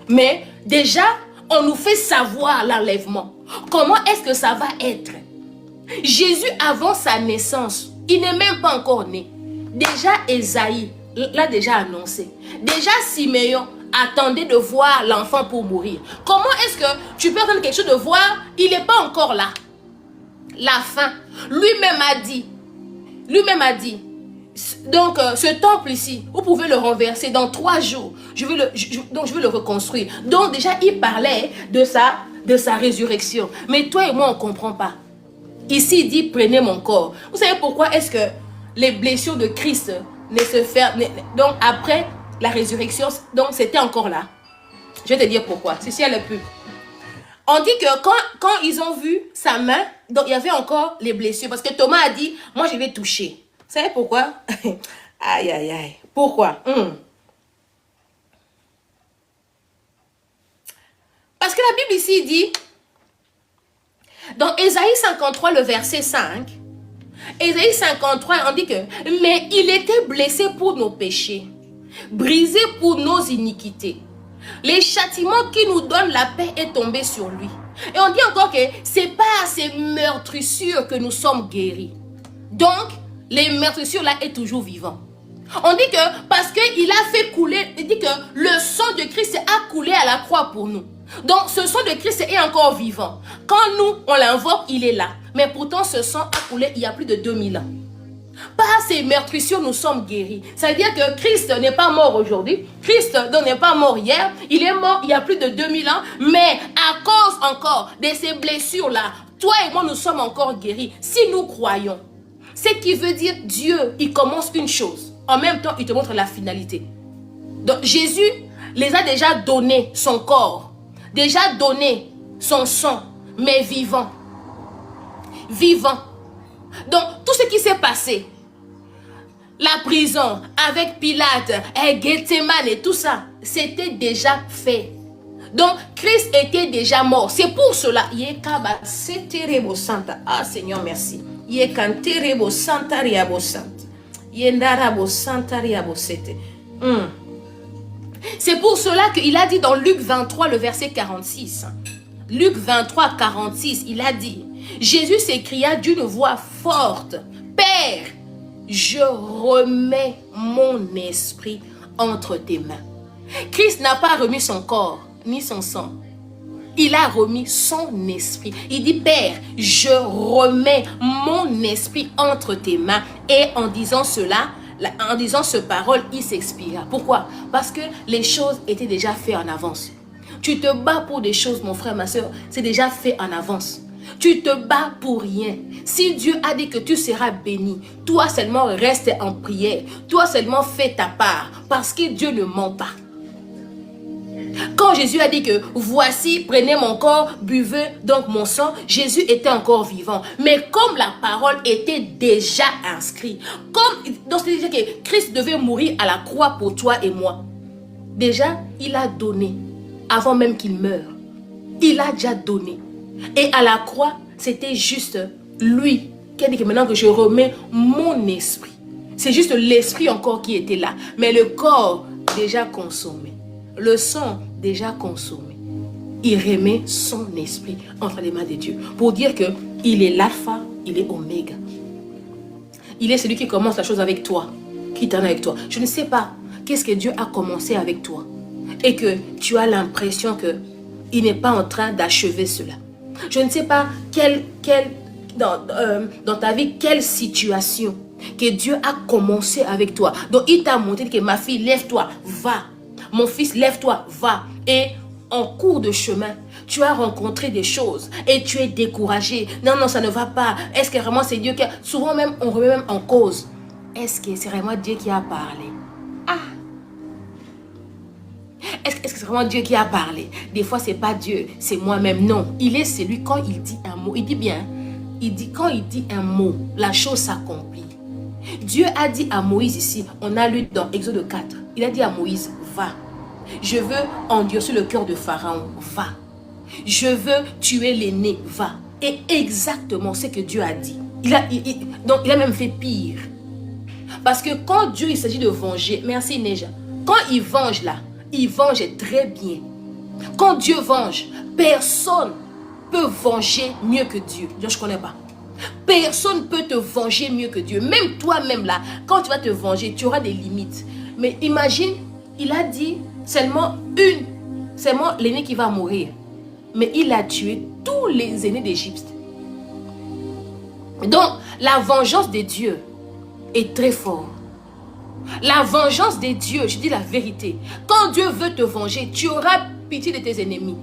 Mais déjà, on nous fait savoir l'enlèvement. Comment est-ce que ça va être? Jésus, avant sa naissance, il n'est même pas encore né. Déjà Ésaïe l'a déjà annoncé. Déjà Siméon attendait de voir l'enfant pour mourir. Comment est-ce que tu peux attendre quelque chose de voir? Il n'est pas encore là. La fin. Lui-même a dit, donc ce temple ici, vous pouvez le renverser dans 3 jours. Donc je vais le reconstruire. Donc déjà il parlait de sa résurrection. Mais toi et moi on ne comprend pas. Ici il dit prenez mon corps. Vous savez pourquoi est-ce que les blessures de Christ ne se ferment? Donc après la résurrection, donc c'était encore là. Je vais te dire pourquoi. C'est si elle est pub. On dit que quand ils ont vu sa main, donc il y avait encore les blessures. Parce que Thomas a dit, moi je vais toucher. Vous savez pourquoi? Aïe, aïe, aïe. Pourquoi? Parce que la Bible ici dit, dans Ésaïe 53, le verset 5, Ésaïe 53, on dit que, mais il était blessé pour nos péchés, brisé pour nos iniquités. Les châtiments qui nous donnent la paix est tombé sur lui. Et on dit encore que c'est pas à ces meurtrissures que nous sommes guéris. Donc, les meurtrissures là est toujours vivant. On dit que parce qu'il a fait couler, il dit que le sang de Christ a coulé à la croix pour nous. Donc, ce sang de Christ est encore vivant. Quand nous, on l'invoque, il est là. Mais pourtant, ce sang a coulé il y a plus de 2000 ans. Par ces meurtrissures, nous sommes guéris. Ça veut dire que Christ n'est pas mort aujourd'hui. Christ n'est pas mort hier. Il est mort il y a plus de 2000 ans. Mais à cause encore de ces blessures-là, toi et moi, nous sommes encore guéris. Si nous croyons. Ce qui veut dire Dieu, il commence une chose. En même temps, il te montre la finalité. Donc Jésus les a déjà donné son corps. Déjà donné son sang. Mais vivant. Vivant. Donc, tout ce qui s'est passé, la prison avec Pilate, Gethsemane et tout ça, c'était déjà fait. Donc, Christ était déjà mort. C'est pour cela. Ah, Seigneur, merci. C'est pour cela qu'il a dit dans Luc 23, le verset 46. Luc 23, 46, il a dit, Jésus s'écria d'une voix forte, Père, je remets mon esprit entre tes mains. Christ n'a pas remis son corps, ni son sang. Il a remis son esprit. Il dit, Père, je remets mon esprit entre tes mains. Et en disant cela, en disant ce parole, il s'expira. Pourquoi? Parce que les choses étaient déjà faites en avance. Tu te bats pour des choses, mon frère, ma soeur, c'est déjà fait en avance. Tu te bats pour rien. Si Dieu a dit que tu seras béni, toi seulement reste en prière. Toi seulement fais ta part. Parce que Dieu ne ment pas. Quand Jésus a dit que voici, prenez mon corps, buvez donc mon sang, Jésus était encore vivant. Mais comme la parole était déjà inscrite, donc c'est-à-dire que Christ devait mourir à la croix pour toi et moi. Déjà, il a donné, avant même qu'il meure. Il a déjà donné. Et à la croix, c'était juste lui qui a dit que maintenant que je remets mon esprit. C'est juste l'esprit encore qui était là. Mais le corps déjà consommé. Le sang déjà consommé. Il remet son esprit entre les mains de Dieu. Pour dire qu'il est l'alpha, il est oméga. Il est celui qui commence la chose avec toi. Qui t'en avec toi. Je ne sais pas qu'est-ce que Dieu a commencé avec toi. Et que tu as l'impression qu'il n'est pas en train d'achever cela. Je ne sais pas dans ta vie, quelle situation que Dieu a commencé avec toi. Donc il t'a montré que ma fille, lève-toi, va. Mon fils, lève-toi, va. Et en cours de chemin, tu as rencontré des choses et tu es découragé. Non, non, ça ne va pas. Est-ce que vraiment c'est Dieu qui a... Souvent même, on remet même en cause. Est-ce que c'est vraiment Dieu qui a parlé? Ah! Est-ce que c'est vraiment Dieu qui a parlé? Des fois, c'est pas Dieu, c'est moi-même. Non, il est celui, quand il dit un mot, il dit bien, quand il dit un mot, la chose s'accomplit. Dieu a dit à Moïse ici, on a lu dans Exode 4, il a dit à Moïse, va. Je veux endurcir le cœur de Pharaon, va. Je veux tuer l'aîné, va. Et exactement ce que Dieu a dit. Donc il a même fait pire. Parce que quand Dieu il s'agit de venger, merci Neja, quand il venge là, il venge très bien. Quand Dieu venge, personne peut venger mieux que Dieu. Je ne connais pas. Personne peut te venger mieux que Dieu. Même toi-même là, quand tu vas te venger, tu auras des limites. Mais imagine, il a dit seulement l'aîné qui va mourir. Mais il a tué tous les aînés d'Égypte. Donc, la vengeance de Dieu est très forte. La vengeance des dieux, je dis la vérité. Quand Dieu veut te venger, tu auras pitié de tes ennemis.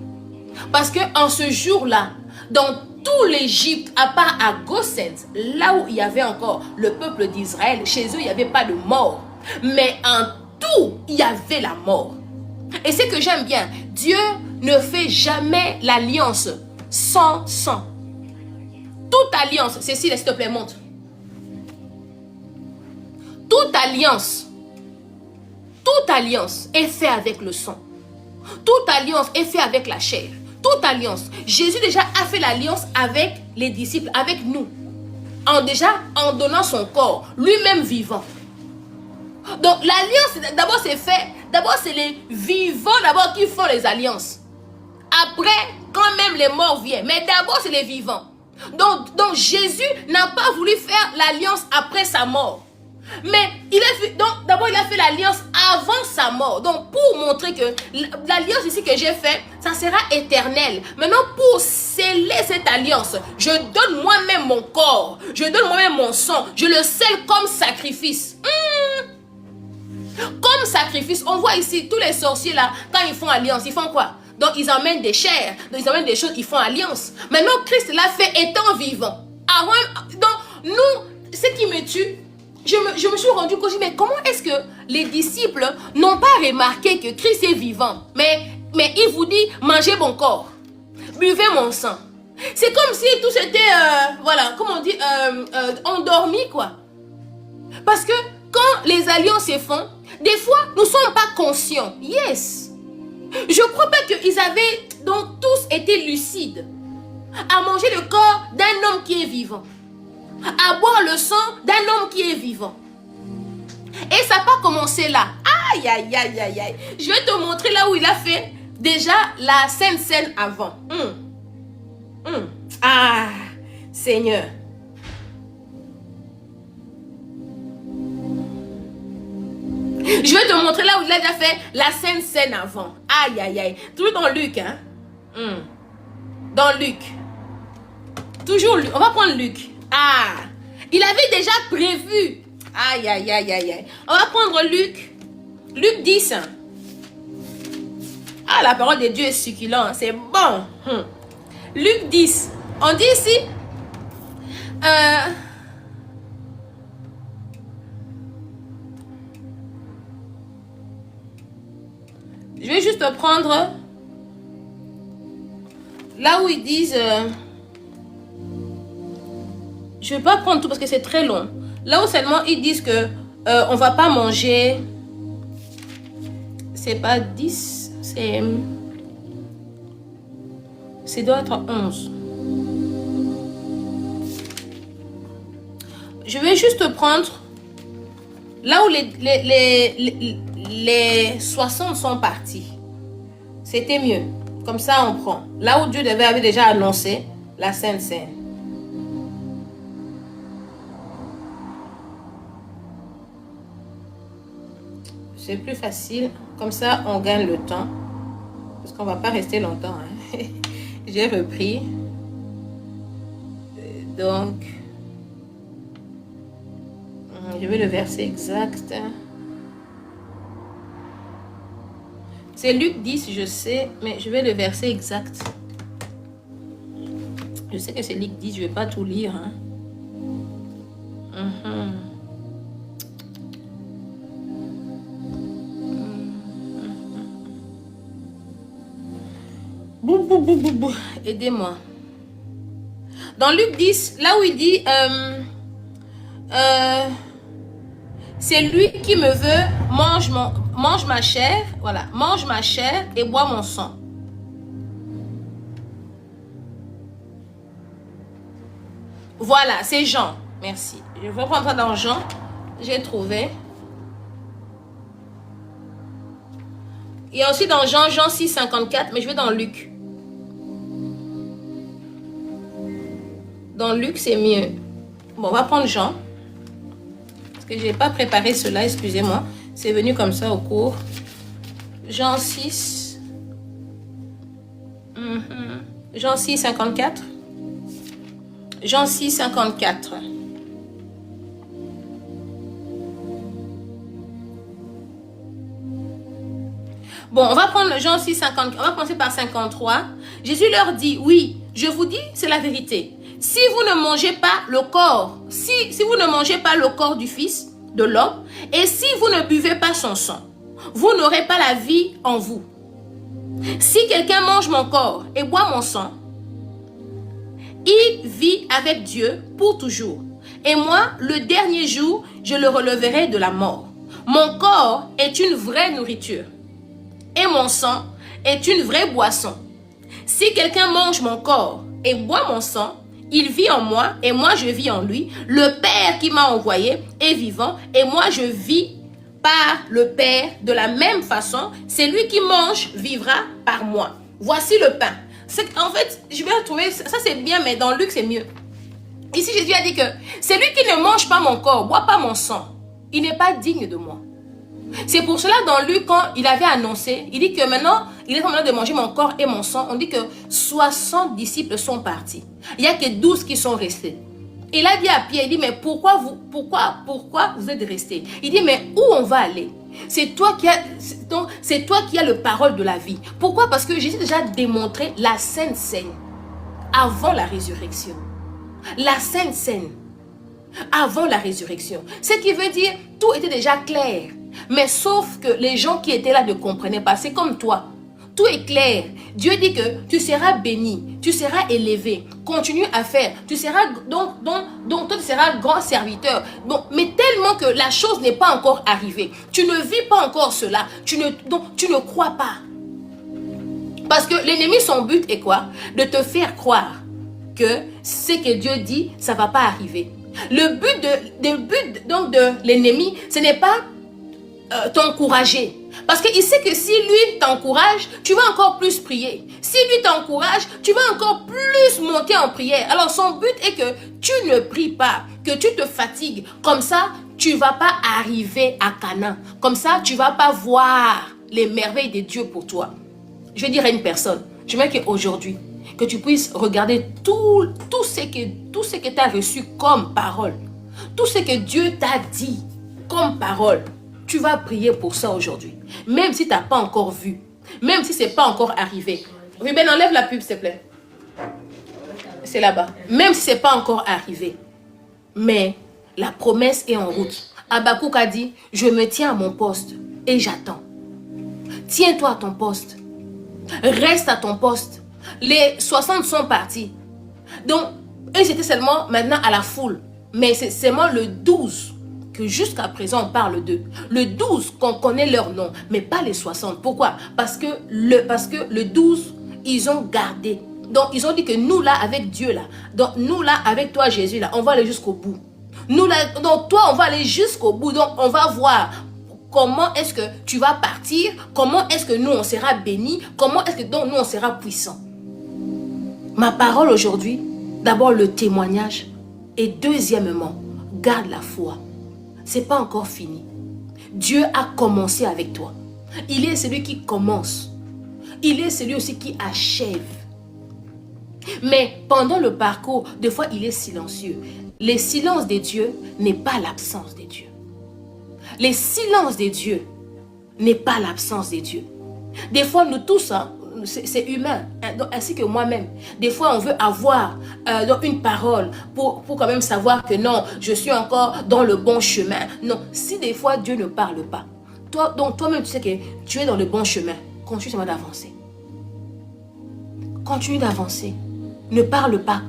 Parce que en ce jour-là, dans tout l'Égypte, à part à Goshen, là où il y avait encore le peuple d'Israël, chez eux, il n'y avait pas de mort. Mais en tout, il y avait la mort. Et ce que j'aime bien, Dieu ne fait jamais l'alliance sans sang. Toute alliance, Cécile, s'il te plaît, montre. Toute alliance est faite avec le sang. Toute alliance est faite avec la chair. Toute alliance. Jésus déjà a fait l'alliance avec les disciples, avec nous. En donnant son corps, lui-même vivant. Donc l'alliance, d'abord c'est fait. D'abord c'est les vivants d'abord qui font les alliances. Après, quand même les morts viennent. Mais d'abord c'est les vivants. Donc Jésus n'a pas voulu faire l'alliance après sa mort. Mais d'abord il a fait l'alliance avant sa mort. Donc pour montrer que l'alliance ici que j'ai fait, ça sera éternel. Maintenant pour sceller cette alliance, je donne moi-même mon corps, je donne moi-même mon sang, je le scelle comme sacrifice. Comme sacrifice, on voit ici tous les sorciers là, quand ils font alliance, ils font quoi? Donc ils emmènent des chairs, donc ils emmènent des choses, ils font alliance. Maintenant Christ l'a fait étant vivant. Donc nous, ce qui me tue, je me suis rendu compte, mais comment est-ce que les disciples n'ont pas remarqué que Christ est vivant? Mais il vous dit, mangez mon corps, buvez mon sang. C'est comme si tout c'était, voilà, comment on dit, endormi quoi. Parce que quand les alliances se font, des fois, nous ne sommes pas conscients. Yes. Je crois pas qu'ils avaient donc tous été lucides à manger le corps d'un homme qui est vivant, à boire le sang d'un homme qui est vivant. Et ça n'a pas commencé là. Aïe, aïe, aïe, aïe, aïe. Je vais te montrer là où il a fait déjà la scène avant. Ah, Seigneur. Je vais te montrer là où il a déjà fait la scène avant. Aïe, aïe, aïe. Toujours dans Luc, hein. Dans Luc. Toujours Luc. On va prendre Luc. Ah. Il avait déjà prévu. Aïe, aïe, aïe, aïe, aïe. On va prendre Luc. Luc 10. Ah, la parole de Dieu est succulente. C'est bon. Luc 10. On dit ici. Je vais juste prendre là où ils disent... je ne vais pas prendre tout parce que c'est très long. Là où seulement ils disent que on ne va pas manger... C'est pas 10, c'est doit être 11. Je vais juste prendre là où les 60 sont partis. C'était mieux. Comme ça, on prend. Là où Dieu avait déjà annoncé la Sainte Seine. C'est plus facile. Comme ça, on gagne le temps. Parce qu'on ne va pas rester longtemps. Hein. J'ai repris. Donc, je vais le verset exact. C'est Luc 10, je sais, mais je vais le verset exact. Je sais que c'est Luc 10, je ne vais pas tout lire. Hein. Aidez-moi. Dans Luc 10, là où il dit c'est lui qui me veut, mange ma chair, voilà, mange ma chair et bois mon sang. Voilà, c'est Jean. Merci. Je vais prendre ça dans Jean. J'ai trouvé. Il y a aussi dans Jean 6, 54, mais je vais dans Luc. Dans Luc, c'est mieux. Bon, on va prendre Jean. Parce que je n'ai pas préparé cela, excusez-moi. C'est venu comme ça au cours. Jean 6. Jean 6, 54. Jean 6, 54. Bon, on va prendre Jean 6, 50. On va commencer par 53. Jésus leur dit, oui, je vous dis, c'est la vérité. Si vous ne mangez pas le corps, si vous ne mangez pas le corps du Fils de l'homme, et si vous ne buvez pas son sang, vous n'aurez pas la vie en vous. Si quelqu'un mange mon corps et boit mon sang, il vit avec Dieu pour toujours. Et moi, le dernier jour, je le releverai de la mort. Mon corps est une vraie nourriture et mon sang est une vraie boisson. Si quelqu'un mange mon corps et boit mon sang, il vit en moi et moi je vis en lui. Le Père qui m'a envoyé est vivant et moi je vis par le Père. De la même façon, celui qui mange vivra par moi. Voici le pain. En fait, je vais retrouver, ça c'est bien, mais dans Luc c'est mieux. Ici Jésus a dit que celui qui ne mange pas mon corps, boit pas mon sang, il n'est pas digne de moi. C'est pour cela dans Luc, quand il avait annoncé, il dit que maintenant, il est en train de manger mon corps et mon sang. On dit que 60 disciples sont partis. Il n'y a que 12 qui sont restés. Il a dit à Pierre, il dit, mais pourquoi vous êtes restés? Il dit, mais où on va aller? C'est toi qui as le parole de la vie. Pourquoi? Parce que Jésus a déjà démontré la Sainte Seine avant la résurrection. La Sainte Seine avant la résurrection. Ce qui veut dire, tout était déjà clair. Mais sauf que les gens qui étaient là ne comprenaient pas. C'est comme toi. Tout est clair. Dieu dit que tu seras béni, tu seras élevé. Continue à faire. Tu seras donc toi tu seras grand serviteur. Donc, mais tellement que la chose n'est pas encore arrivée. Tu ne vis pas encore cela. Donc tu ne crois pas. Parce que l'ennemi, son but est quoi? De te faire croire que ce que Dieu dit, ça ne va pas arriver. Le but de l'ennemi, ce n'est pas t'encourager. Parce qu'il sait que si lui t'encourage, tu vas encore plus prier. Si lui t'encourage, tu vas encore plus monter en prière. Alors son but est que tu ne pries pas, que tu te fatigues. Comme ça, tu ne vas pas arriver à Canaan. Comme ça, tu ne vas pas voir les merveilles de Dieu pour toi. Je vais dire à une personne, je veux qu'aujourd'hui, que tu puisses regarder tout ce que tu as reçu comme parole. Tout ce que Dieu t'a dit comme parole. Tu vas prier pour ça aujourd'hui. Même si tu n'as pas encore vu. Même si ce n'est pas encore arrivé. Ruben, enlève la pub, s'il te plaît. C'est là-bas. Même si ce n'est pas encore arrivé. Mais la promesse est en route. Habakkuk a dit, je me tiens à mon poste et j'attends. Tiens-toi à ton poste. Reste à ton poste. Les 60 sont partis. Donc, eux, c'était seulement maintenant à la foule. Mais c'est seulement le 12 que jusqu'à présent on parle d'eux. Le 12 qu'on connaît leur nom, mais pas les 60. Pourquoi? Parce que le 12, ils ont gardé. Donc, ils ont dit que nous là, avec Dieu là, donc nous là, avec toi Jésus là, on va aller jusqu'au bout. Nous là, donc toi, on va aller jusqu'au bout. Donc, on va voir comment est-ce que tu vas partir, comment est-ce que nous, on sera bénis, comment est-ce que donc nous, on sera puissants. Ma parole aujourd'hui, d'abord le témoignage et deuxièmement, garde la foi. C'est pas encore fini. Dieu a commencé avec toi. Il est celui qui commence. Il est celui aussi qui achève. Mais pendant le parcours, des fois, il est silencieux. Le silence de Dieu n'est pas l'absence de Dieu. Le silence de Dieu n'est pas l'absence de Dieu. Des fois, nous tous, hein, c'est humain, hein, donc, ainsi que moi-même. Des fois, on veut avoir une parole pour quand même savoir que non, je suis encore dans le bon chemin. Non, si des fois Dieu ne parle pas, toi-même, tu sais que tu es dans le bon chemin. Continue seulement d'avancer. Continue d'avancer. Ne parle pas.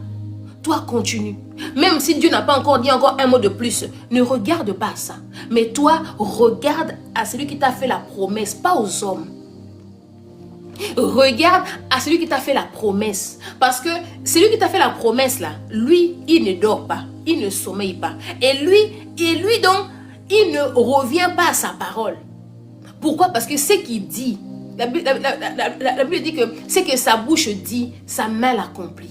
Toi, continue. Même si Dieu n'a pas encore dit encore un mot de plus, ne regarde pas à ça. Mais toi, regarde à celui qui t'a fait la promesse, pas aux hommes. Regarde à celui qui t'a fait la promesse. Parce que celui qui t'a fait la promesse là, lui, il ne dort pas. Il ne sommeille pas. Et lui donc, il ne revient pas à sa parole. Pourquoi? Parce que ce qu'il dit, la Bible dit que ce que sa bouche dit, sa main l'accomplit.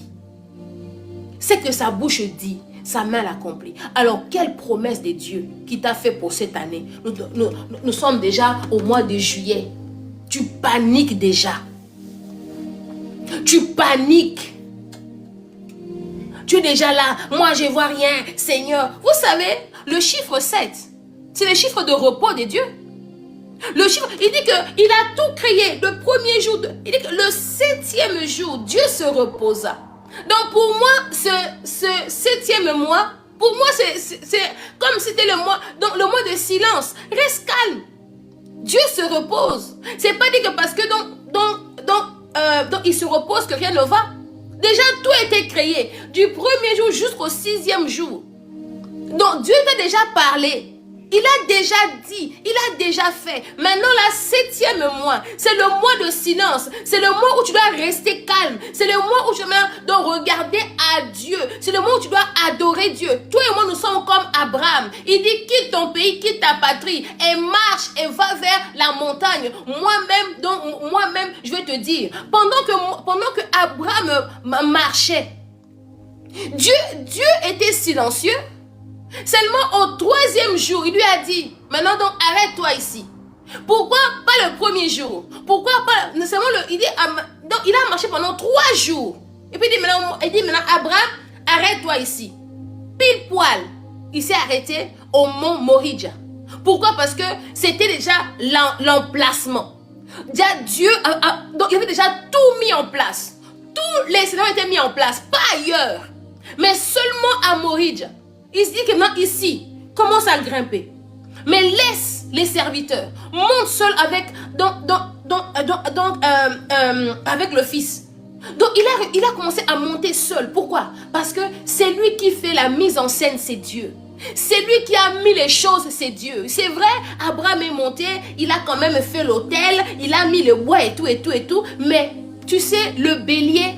Ce que sa bouche dit, sa main l'accomplit. Alors, quelle promesse de Dieu qui t'a fait pour cette année? Nous sommes déjà au mois de juillet. Tu paniques déjà. Tu paniques. Tu es déjà là. Moi, je ne vois rien. Seigneur, vous savez, le chiffre 7, c'est le chiffre de repos de Dieu. Le chiffre, il dit qu'il a tout créé. Le premier jour, il dit que le 7e jour, Dieu se reposa. Donc pour moi, ce 7e mois, pour moi, c'est comme si c'était le mois, donc le mois de silence. Reste calme. Dieu se repose. C'est pas dit que parce que donc il se repose que rien ne va. Déjà, tout a été créé. Du premier jour jusqu'au 6e jour. Donc Dieu t'a déjà parlé. Il a déjà dit, il a déjà fait. Maintenant, la 7e mois, c'est le mois de silence. C'est le mois où tu dois rester calme. C'est le mois où tu dois regarder à Dieu. C'est le mois où tu dois adorer Dieu. Toi et moi, nous sommes comme Abraham. Il dit, quitte ton pays, quitte ta patrie et marche et va vers la montagne. Moi-même, je vais te dire, pendant que Abraham marchait, Dieu était silencieux. Seulement au 3e jour, il lui a dit, maintenant donc arrête-toi ici. Pourquoi pas le premier jour? Pourquoi pas seulement donc il a marché pendant 3 jours. Et puis il dit maintenant Abraham, arrête-toi ici. Pile poil, il s'est arrêté au mont Moridja. Pourquoi? Parce que c'était déjà l'emplacement. Dieu donc il avait déjà tout mis en place. Tous les scénarios étaient mis en place, pas ailleurs. Mais seulement à Moridja. Il se dit que maintenant ici, commence à grimper. Mais laisse les serviteurs. Monte seul avec avec le fils. Donc il a commencé à monter seul. Pourquoi? Parce que c'est lui qui fait la mise en scène, c'est Dieu. C'est lui qui a mis les choses, c'est Dieu. C'est vrai, Abraham est monté, il a quand même fait l'autel, il a mis le bois et tout. Mais tu sais, le bélier,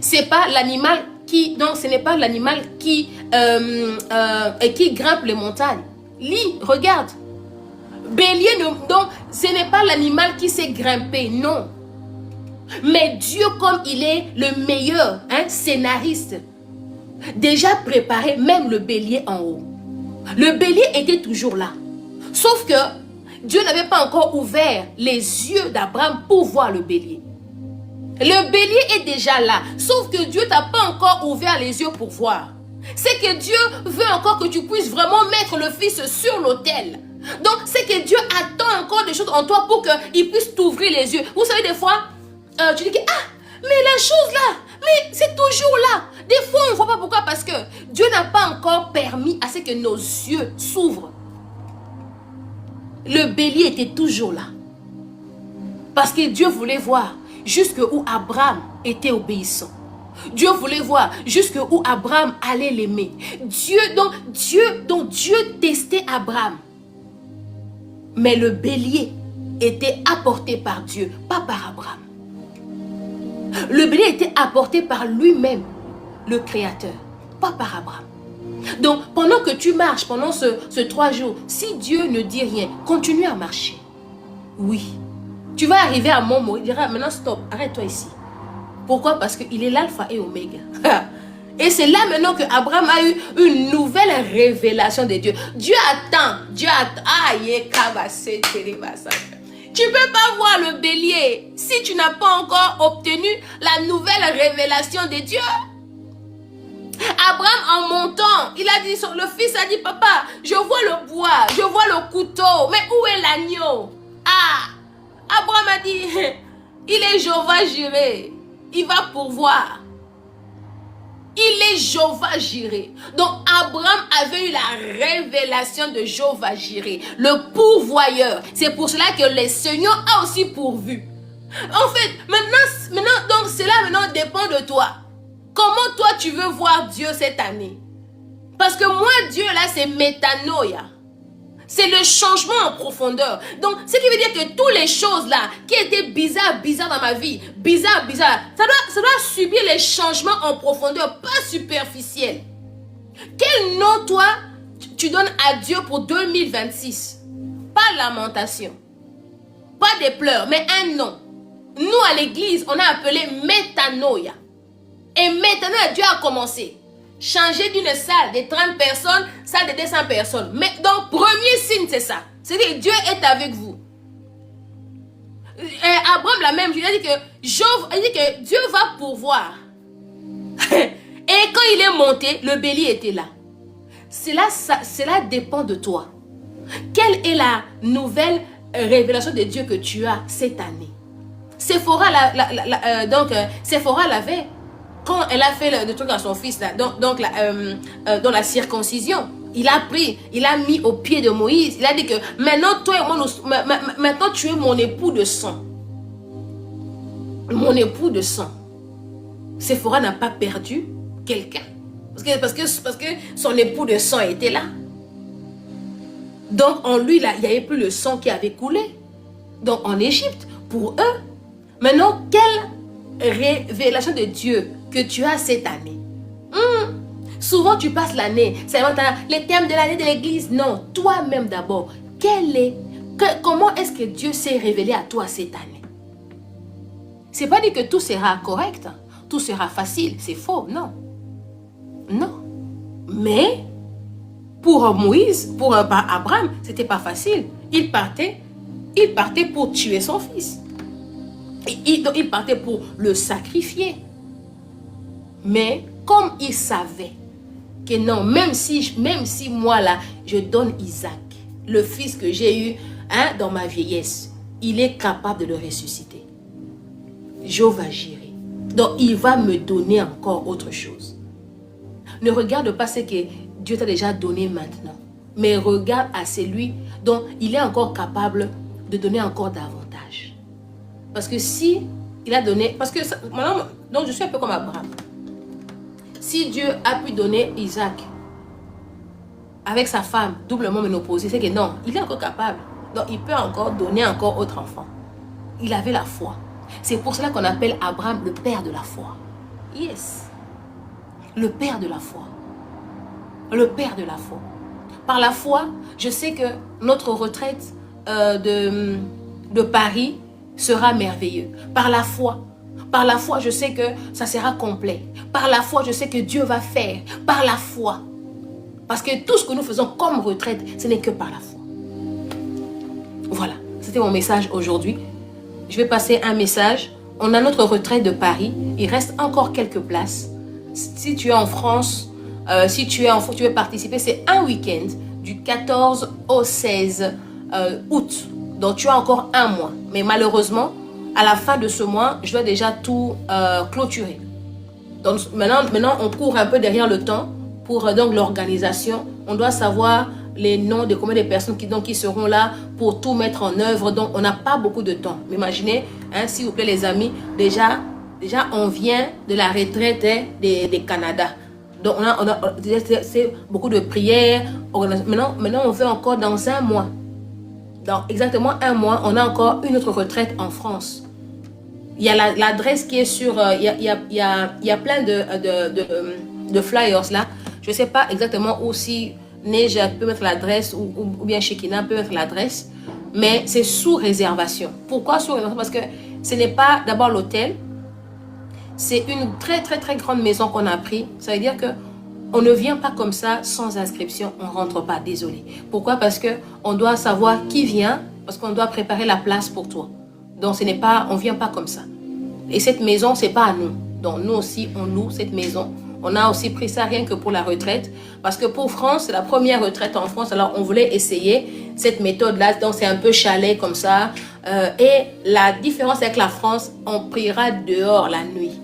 c'est pas l'animal ce n'est pas l'animal qui grimpe les montagnes. Regarde. Bélier, donc, ce n'est pas l'animal qui sait grimper, non. Mais Dieu, comme il est le meilleur scénariste, déjà préparé même le bélier en haut. Le bélier était toujours là. Sauf que Dieu n'avait pas encore ouvert les yeux d'Abraham pour voir le bélier. Le bélier est déjà là. Sauf que Dieu t'a pas encore ouvert les yeux pour voir. C'est que Dieu veut encore que tu puisses vraiment mettre le fils sur l'autel. Donc, c'est que Dieu attend encore des choses en toi pour qu'il puisse t'ouvrir les yeux. Vous savez, des fois, tu dis que, mais la chose là, mais c'est toujours là. Des fois, on ne voit pas pourquoi. Parce que Dieu n'a pas encore permis à ce que nos yeux s'ouvrent. Le bélier était toujours là. Parce que Dieu voulait voir jusqu'où Abraham était obéissant. Dieu voulait voir jusqu'où Abraham allait l'aimer. Donc Dieu testait Abraham. Mais le bélier était apporté par Dieu, pas par Abraham. Le bélier était apporté par lui-même, le Créateur, pas par Abraham. Donc, pendant que tu marches, pendant ce 3 jours, si Dieu ne dit rien, continue à marcher. Oui. Tu vas arriver à un moment où il dira, maintenant stop, arrête-toi ici. Pourquoi? Parce qu'il est l'alpha et oméga. Et c'est là maintenant que Abraham a eu une nouvelle révélation de Dieu. Dieu attend. Tu ne peux pas voir le bélier si tu n'as pas encore obtenu la nouvelle révélation de Dieu. Abraham, en montant, il a dit, le fils a dit, papa, je vois le bois, je vois le couteau, mais où est l'agneau? Abraham a dit, il est Jéhovah Jireh, il va pourvoir. Il est Jéhovah Jireh. Donc Abraham avait eu la révélation de Jéhovah Jireh, le pourvoyeur. C'est pour cela que le Seigneur a aussi pourvu. En fait, maintenant donc cela maintenant dépend de toi. Comment toi tu veux voir Dieu cette année? Parce que moi, Dieu là, c'est métanoïa. C'est le changement en profondeur. Donc, ce qui veut dire que toutes les choses là, qui étaient bizarres dans ma vie, bizarre, ça doit subir les changements en profondeur, pas superficiels. Quel nom toi, tu donnes à Dieu pour 2026? Pas lamentation, pas des pleurs, mais un nom. Nous, à l'église, on a appelé métanoïa. Et maintenant, Dieu a commencé. Changer d'une salle de 30 personnes, salle de 200 personnes. Mais donc, premier signe, c'est ça. C'est-à-dire que Dieu est avec vous. Et Abraham, la même, il a dit que Dieu va pourvoir. Et quand il est monté, le bélier était là. Cela dépend de toi. Quelle est la nouvelle révélation de Dieu que tu as cette année? Séphora l'avait. Quand elle a fait le truc à son fils, là, dans la circoncision, il a mis au pied de Moïse. Il a dit que maintenant, toi et moi, maintenant tu es mon époux de sang. Mon époux de sang. Séphora n'a pas perdu quelqu'un. Parce que son époux de sang était là. Donc en lui, là, il n'y avait plus le sang qui avait coulé. Donc en Égypte, pour eux, maintenant, quelle révélation de Dieu que tu as cette année? Souvent tu passes l'année, c'est les thèmes de l'année de l'église. Non, toi-même d'abord. Comment est-ce que Dieu s'est révélé à toi cette année? C'est pas dit que tout sera correct, tout sera facile, c'est faux, non. Non. Mais pour Moïse, pour Abraham, c'était pas facile. Il partait pour tuer son fils. Donc il partait pour le sacrifier. Mais comme il savait que non, même si moi là, je donne Isaac, le fils que j'ai eu dans ma vieillesse, il est capable de le ressusciter. Jéhovah Jireh. Donc il va me donner encore autre chose. Ne regarde pas ce que Dieu t'a déjà donné maintenant, mais regarde à celui dont il est encore capable de donner encore davantage. Parce que si il a donné, parce que maintenant, donc je suis un peu comme Abraham. Si Dieu a pu donner Isaac avec sa femme doublement ménopausée, c'est que non, il est encore capable. Donc il peut encore donner encore autre enfant. Il avait la foi. C'est pour cela qu'on appelle Abraham le père de la foi. Yes. Le père de la foi. Le père de la foi. Par la foi, je sais que notre retraite de Paris sera merveilleux. Par la foi, je sais que ça sera complet. Par la foi, je sais que Dieu va faire. Par la foi. Parce que tout ce que nous faisons comme retraite, ce n'est que par la foi. Voilà, c'était mon message aujourd'hui. Je vais passer un message. On a notre retraite de Paris. Il reste encore quelques places. Si tu es en France, si tu veux participer, c'est un week-end du 14 au 16 août. Donc tu as encore un mois. Mais malheureusement, à la fin de ce mois, je dois déjà tout clôturer. Donc maintenant, on court un peu derrière le temps pour donc l'organisation. On doit savoir les noms de combien de personnes qui seront là pour tout mettre en œuvre. Donc, on n'a pas beaucoup de temps. Imaginez, hein, s'il vous plaît, les amis, déjà on vient de la retraite des Canada. Donc, c'est beaucoup de prières. Maintenant, on veut encore dans un mois. Dans exactement un mois, on a encore une autre retraite en France. Il y a l'adresse qui est sur... il y a plein de flyers là. Je ne sais pas exactement où si Neige peut mettre l'adresse ou bien Shekina peut mettre l'adresse. Mais c'est sous réservation. Pourquoi sous réservation? Parce que ce n'est pas d'abord l'hôtel. C'est une très très très grande maison qu'on a pris. Ça veut dire que on ne vient pas comme ça sans inscription. On ne rentre pas, désolé. Pourquoi? Parce qu'on doit savoir qui vient. Parce qu'on doit préparer la place pour toi. Donc, on ne vient pas comme ça. Et cette maison, ce n'est pas à nous. Donc, nous aussi, on loue cette maison. On a aussi pris ça rien que pour la retraite. Parce que pour France, c'est la première retraite en France. Alors, on voulait essayer cette méthode-là. Donc, c'est un peu chalet comme ça. Et la différence avec la France, on priera dehors la nuit.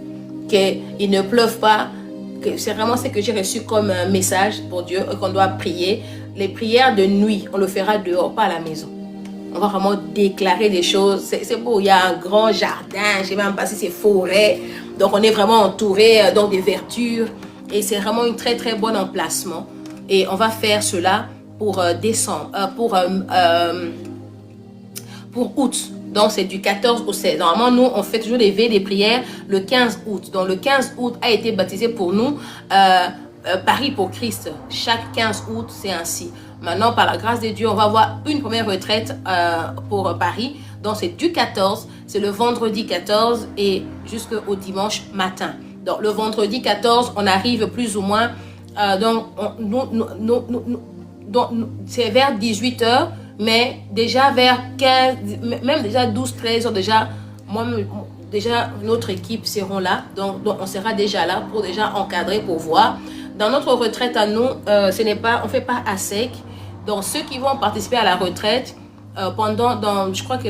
Qu'il ne pleuve pas. C'est vraiment ce que j'ai reçu comme message pour Dieu. Qu'on doit prier. Les prières de nuit, on le fera dehors, pas à la maison. On va vraiment déclarer des choses. C'est beau, il y a un grand jardin. Je ne sais même pas si c'est forêt. Donc, on est vraiment entouré donc des verdures. Et c'est vraiment un très, très bon emplacement. Et on va faire cela pour décembre, pour août. Donc, c'est du 14 au 16. Normalement, nous, on fait toujours des veillées, des prières le 15 août. Donc, le 15 août a été baptisé pour nous Paris pour Christ. Chaque 15 août, c'est ainsi. Maintenant, par la grâce de Dieu, on va avoir une première retraite pour Paris. Donc, c'est du 14, c'est le vendredi 14 et jusqu'au dimanche matin. Donc, le vendredi 14, on arrive plus ou moins, c'est vers 18 h, mais déjà vers 15, même déjà 12, 13 h, déjà notre équipe seront là. Donc, on sera déjà là pour déjà encadrer, pour voir. Dans notre retraite à nous, on ne fait pas à sec. Donc, ceux qui vont participer à la retraite, je crois que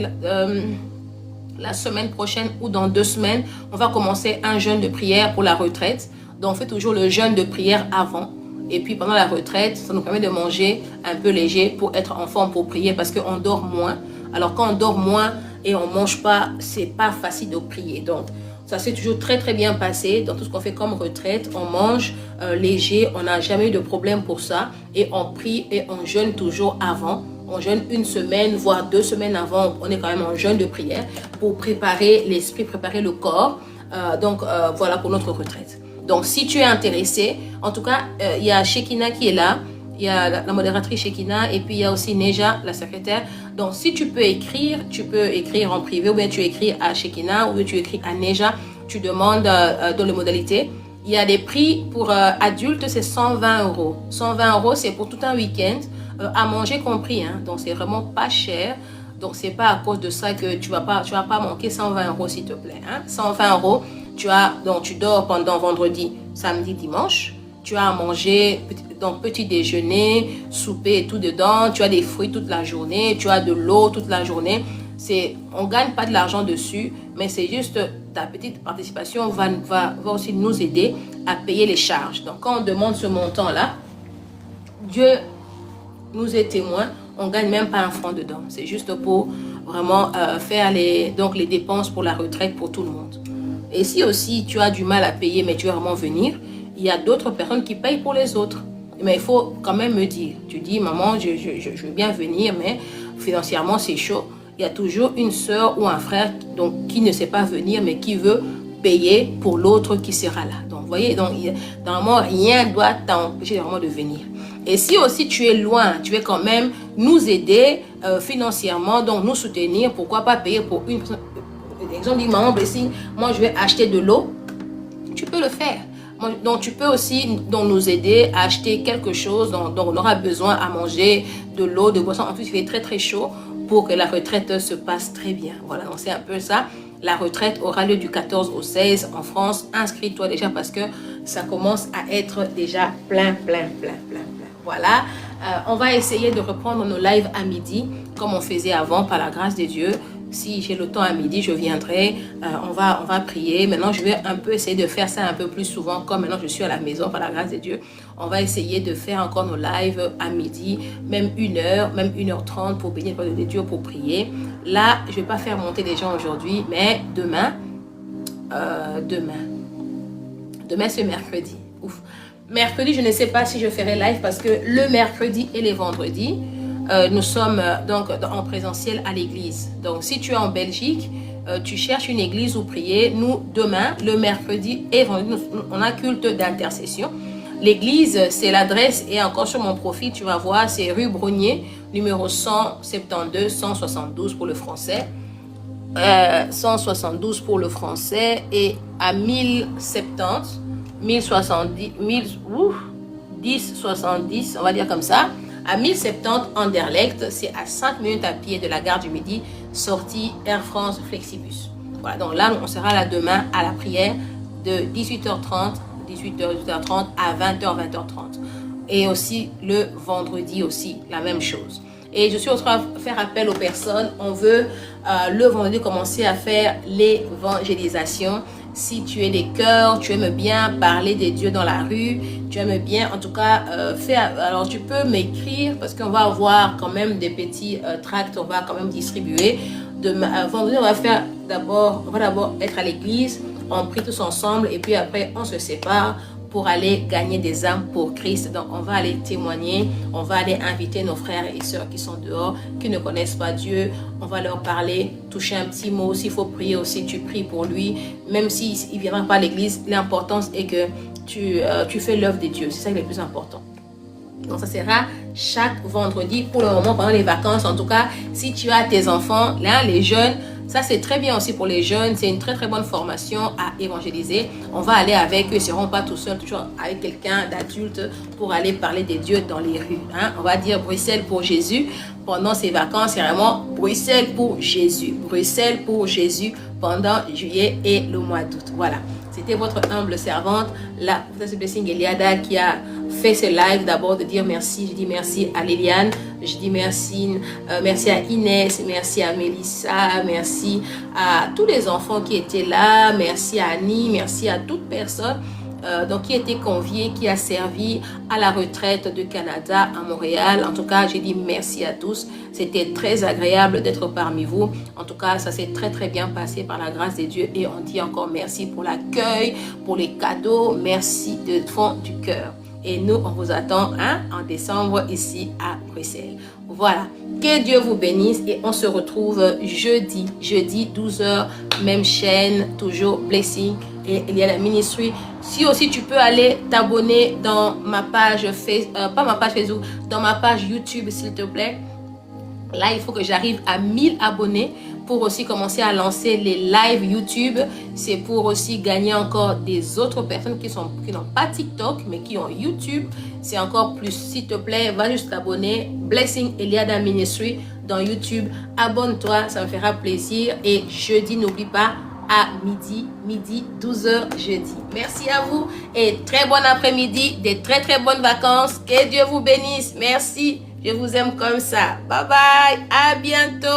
la semaine prochaine ou dans 2 semaines, on va commencer un jeûne de prière pour la retraite. Donc, on fait toujours le jeûne de prière avant. Et puis, pendant la retraite, ça nous permet de manger un peu léger pour être en forme pour prier parce qu'on dort moins. Alors, quand on dort moins et on ne mange pas, c'est pas facile de prier. Donc, ça s'est toujours très très bien passé dans tout ce qu'on fait comme retraite. On mange léger, on n'a jamais eu de problème pour ça. Et on prie et on jeûne toujours avant. On jeûne 1 semaine, voire 2 semaines avant. On est quand même en jeûne de prière pour préparer l'esprit, préparer le corps. Voilà pour notre retraite. Donc, si tu es intéressé, en tout cas, il y a Shekina qui est là. Il y a la modératrice Shekina et puis il y a aussi Neja, la secrétaire. Donc, si tu peux écrire en privé ou bien tu écris à Shekina ou bien tu écris à Neja, tu demandes dans les modalités. Il y a des prix pour adultes, c'est 120 €. 120 €, c'est pour tout un week-end, à manger compris. Hein. Donc, c'est vraiment pas cher. Donc, c'est pas à cause de ça que tu vas pas manquer 120 € s'il te plaît. Hein. 120 €, tu dors pendant vendredi, samedi, dimanche. Tu as à manger, donc petit déjeuner, souper et tout dedans. Tu as des fruits toute la journée. Tu as de l'eau toute la journée. On ne gagne pas de l'argent dessus, mais c'est juste ta petite participation va aussi nous aider à payer les charges. Donc, quand on demande ce montant-là, Dieu nous est témoin, on ne gagne même pas un franc dedans. C'est juste pour vraiment faire les dépenses pour la retraite pour tout le monde. Et si aussi tu as du mal à payer, mais tu veux vraiment venir, il y a d'autres personnes qui payent pour les autres. Mais il faut quand même me dire. Tu dis, maman, je veux bien venir, mais financièrement, c'est chaud. Il y a toujours une soeur ou un frère qui ne sait pas venir, mais qui veut payer pour l'autre qui sera là. Donc, vous voyez, normalement, rien ne doit t'empêcher vraiment de venir. Et si aussi tu es loin, tu veux quand même nous aider financièrement, donc nous soutenir, pourquoi pas payer pour une personne. Exemple, dit, maman Blessing, moi je vais acheter de l'eau. Tu peux le faire. Donc, tu peux aussi nous aider à acheter quelque chose dont on aura besoin à manger, de l'eau, de boisson. En plus, il fait très très chaud pour que la retraite se passe très bien. Voilà, donc c'est un peu ça. La retraite aura lieu du 14 au 16 en France. Inscris-toi déjà parce que ça commence à être déjà plein. Voilà, on va essayer de reprendre nos lives à midi comme on faisait avant par la grâce de Dieu. Si j'ai le temps à midi, je viendrai. On va prier. Maintenant, je vais un peu essayer de faire ça un peu plus souvent. Comme maintenant, je suis à la maison, par la grâce de Dieu. On va essayer de faire encore nos lives à midi, même 1h, même 1h30 pour bénir le de Dieu, pour prier. Là, je ne vais pas faire monter les gens aujourd'hui, mais demain, demain c'est mercredi. Ouf. Mercredi, je ne sais pas si je ferai live parce que le mercredi et les vendredis, nous sommes donc en présentiel à l'église. Donc, si tu es en Belgique, tu cherches une église où prier. Nous, demain, le mercredi et vendredi, on a culte d'intercession. L'église, c'est l'adresse et encore sur mon profil, tu vas voir, c'est rue Brognier, numéro 172, 172 pour le français. 172 pour le français et à 1070, 1070, 1070, on va dire comme ça, à 1070 Anderlecht, c'est à 5 minutes à pied de la gare du Midi, sortie Air France Flexibus. Voilà, donc là, on sera là demain à la prière de 18h30 à 20h, 20h30. Et aussi le vendredi aussi, la même chose. Et je suis en train de faire appel aux personnes. On veut le vendredi commencer à faire l'évangélisation. Si tu es des cœurs, tu aimes bien parler des dieux dans la rue, tu aimes bien en tout cas faire, alors tu peux m'écrire parce qu'on va avoir quand même des petits tracts, on va quand même distribuer. Vendredi, on va d'abord être à l'église, on prie tous ensemble et puis après on se sépare pour aller gagner des âmes pour Christ. Donc, on va aller témoigner, on va aller inviter nos frères et sœurs qui sont dehors, qui ne connaissent pas Dieu. On va leur parler, toucher un petit mot. S'il faut prier aussi, tu pries pour lui. Même s'il ne viendra pas à l'église, l'importance est que tu fais l'œuvre de Dieu. C'est ça qui est le plus important. Donc, ça sera chaque vendredi pour le moment, pendant les vacances. En tout cas, si tu as tes enfants, là, les jeunes, ça, c'est très bien aussi pour les jeunes. C'est une très, très bonne formation à évangéliser. On va aller avec eux. Ils ne seront pas tout seuls, toujours avec quelqu'un d'adulte pour aller parler des dieux dans les rues. Hein? On va dire Bruxelles pour Jésus. Pendant ces vacances, c'est vraiment Bruxelles pour Jésus. Bruxelles pour Jésus pendant juillet et le mois d'août. Voilà. C'était votre humble servante, la Prophétesse Blessing Eliada, qui a fait ce live. D'abord de dire merci. Je dis merci à Liliane. Je dis merci, merci à Inès, merci à Mélissa, merci à tous les enfants qui étaient là, merci à Annie, merci à toute personne donc qui a été conviée, qui a servi à la retraite de Canada à Montréal. En tout cas, j'ai dit merci à tous. C'était très agréable d'être parmi vous. En tout cas, ça s'est très très bien passé par la grâce de Dieu et on dit encore merci pour l'accueil, pour les cadeaux. Merci de fond du cœur. Et nous, on vous attend en décembre ici à Bruxelles. Voilà. Que Dieu vous bénisse et on se retrouve jeudi 12h, même chaîne, toujours Blessing. Et il y a la ministry. Si aussi tu peux aller t'abonner dans ma page Facebook, pas ma page Facebook, dans ma page YouTube s'il te plaît. Là, il faut que j'arrive à 1000 abonnés pour aussi commencer à lancer les lives YouTube. C'est pour aussi gagner encore des autres personnes qui n'ont pas TikTok, mais qui ont YouTube. C'est encore plus. S'il te plaît, va juste t'abonner. Blessing Eliada Ministry dans YouTube. Abonne-toi, ça me fera plaisir. Et jeudi, n'oublie pas, à midi 12h jeudi. Merci à vous et très bon après-midi, des très très bonnes vacances. Que Dieu vous bénisse. Merci. Je vous aime comme ça. Bye bye. À bientôt.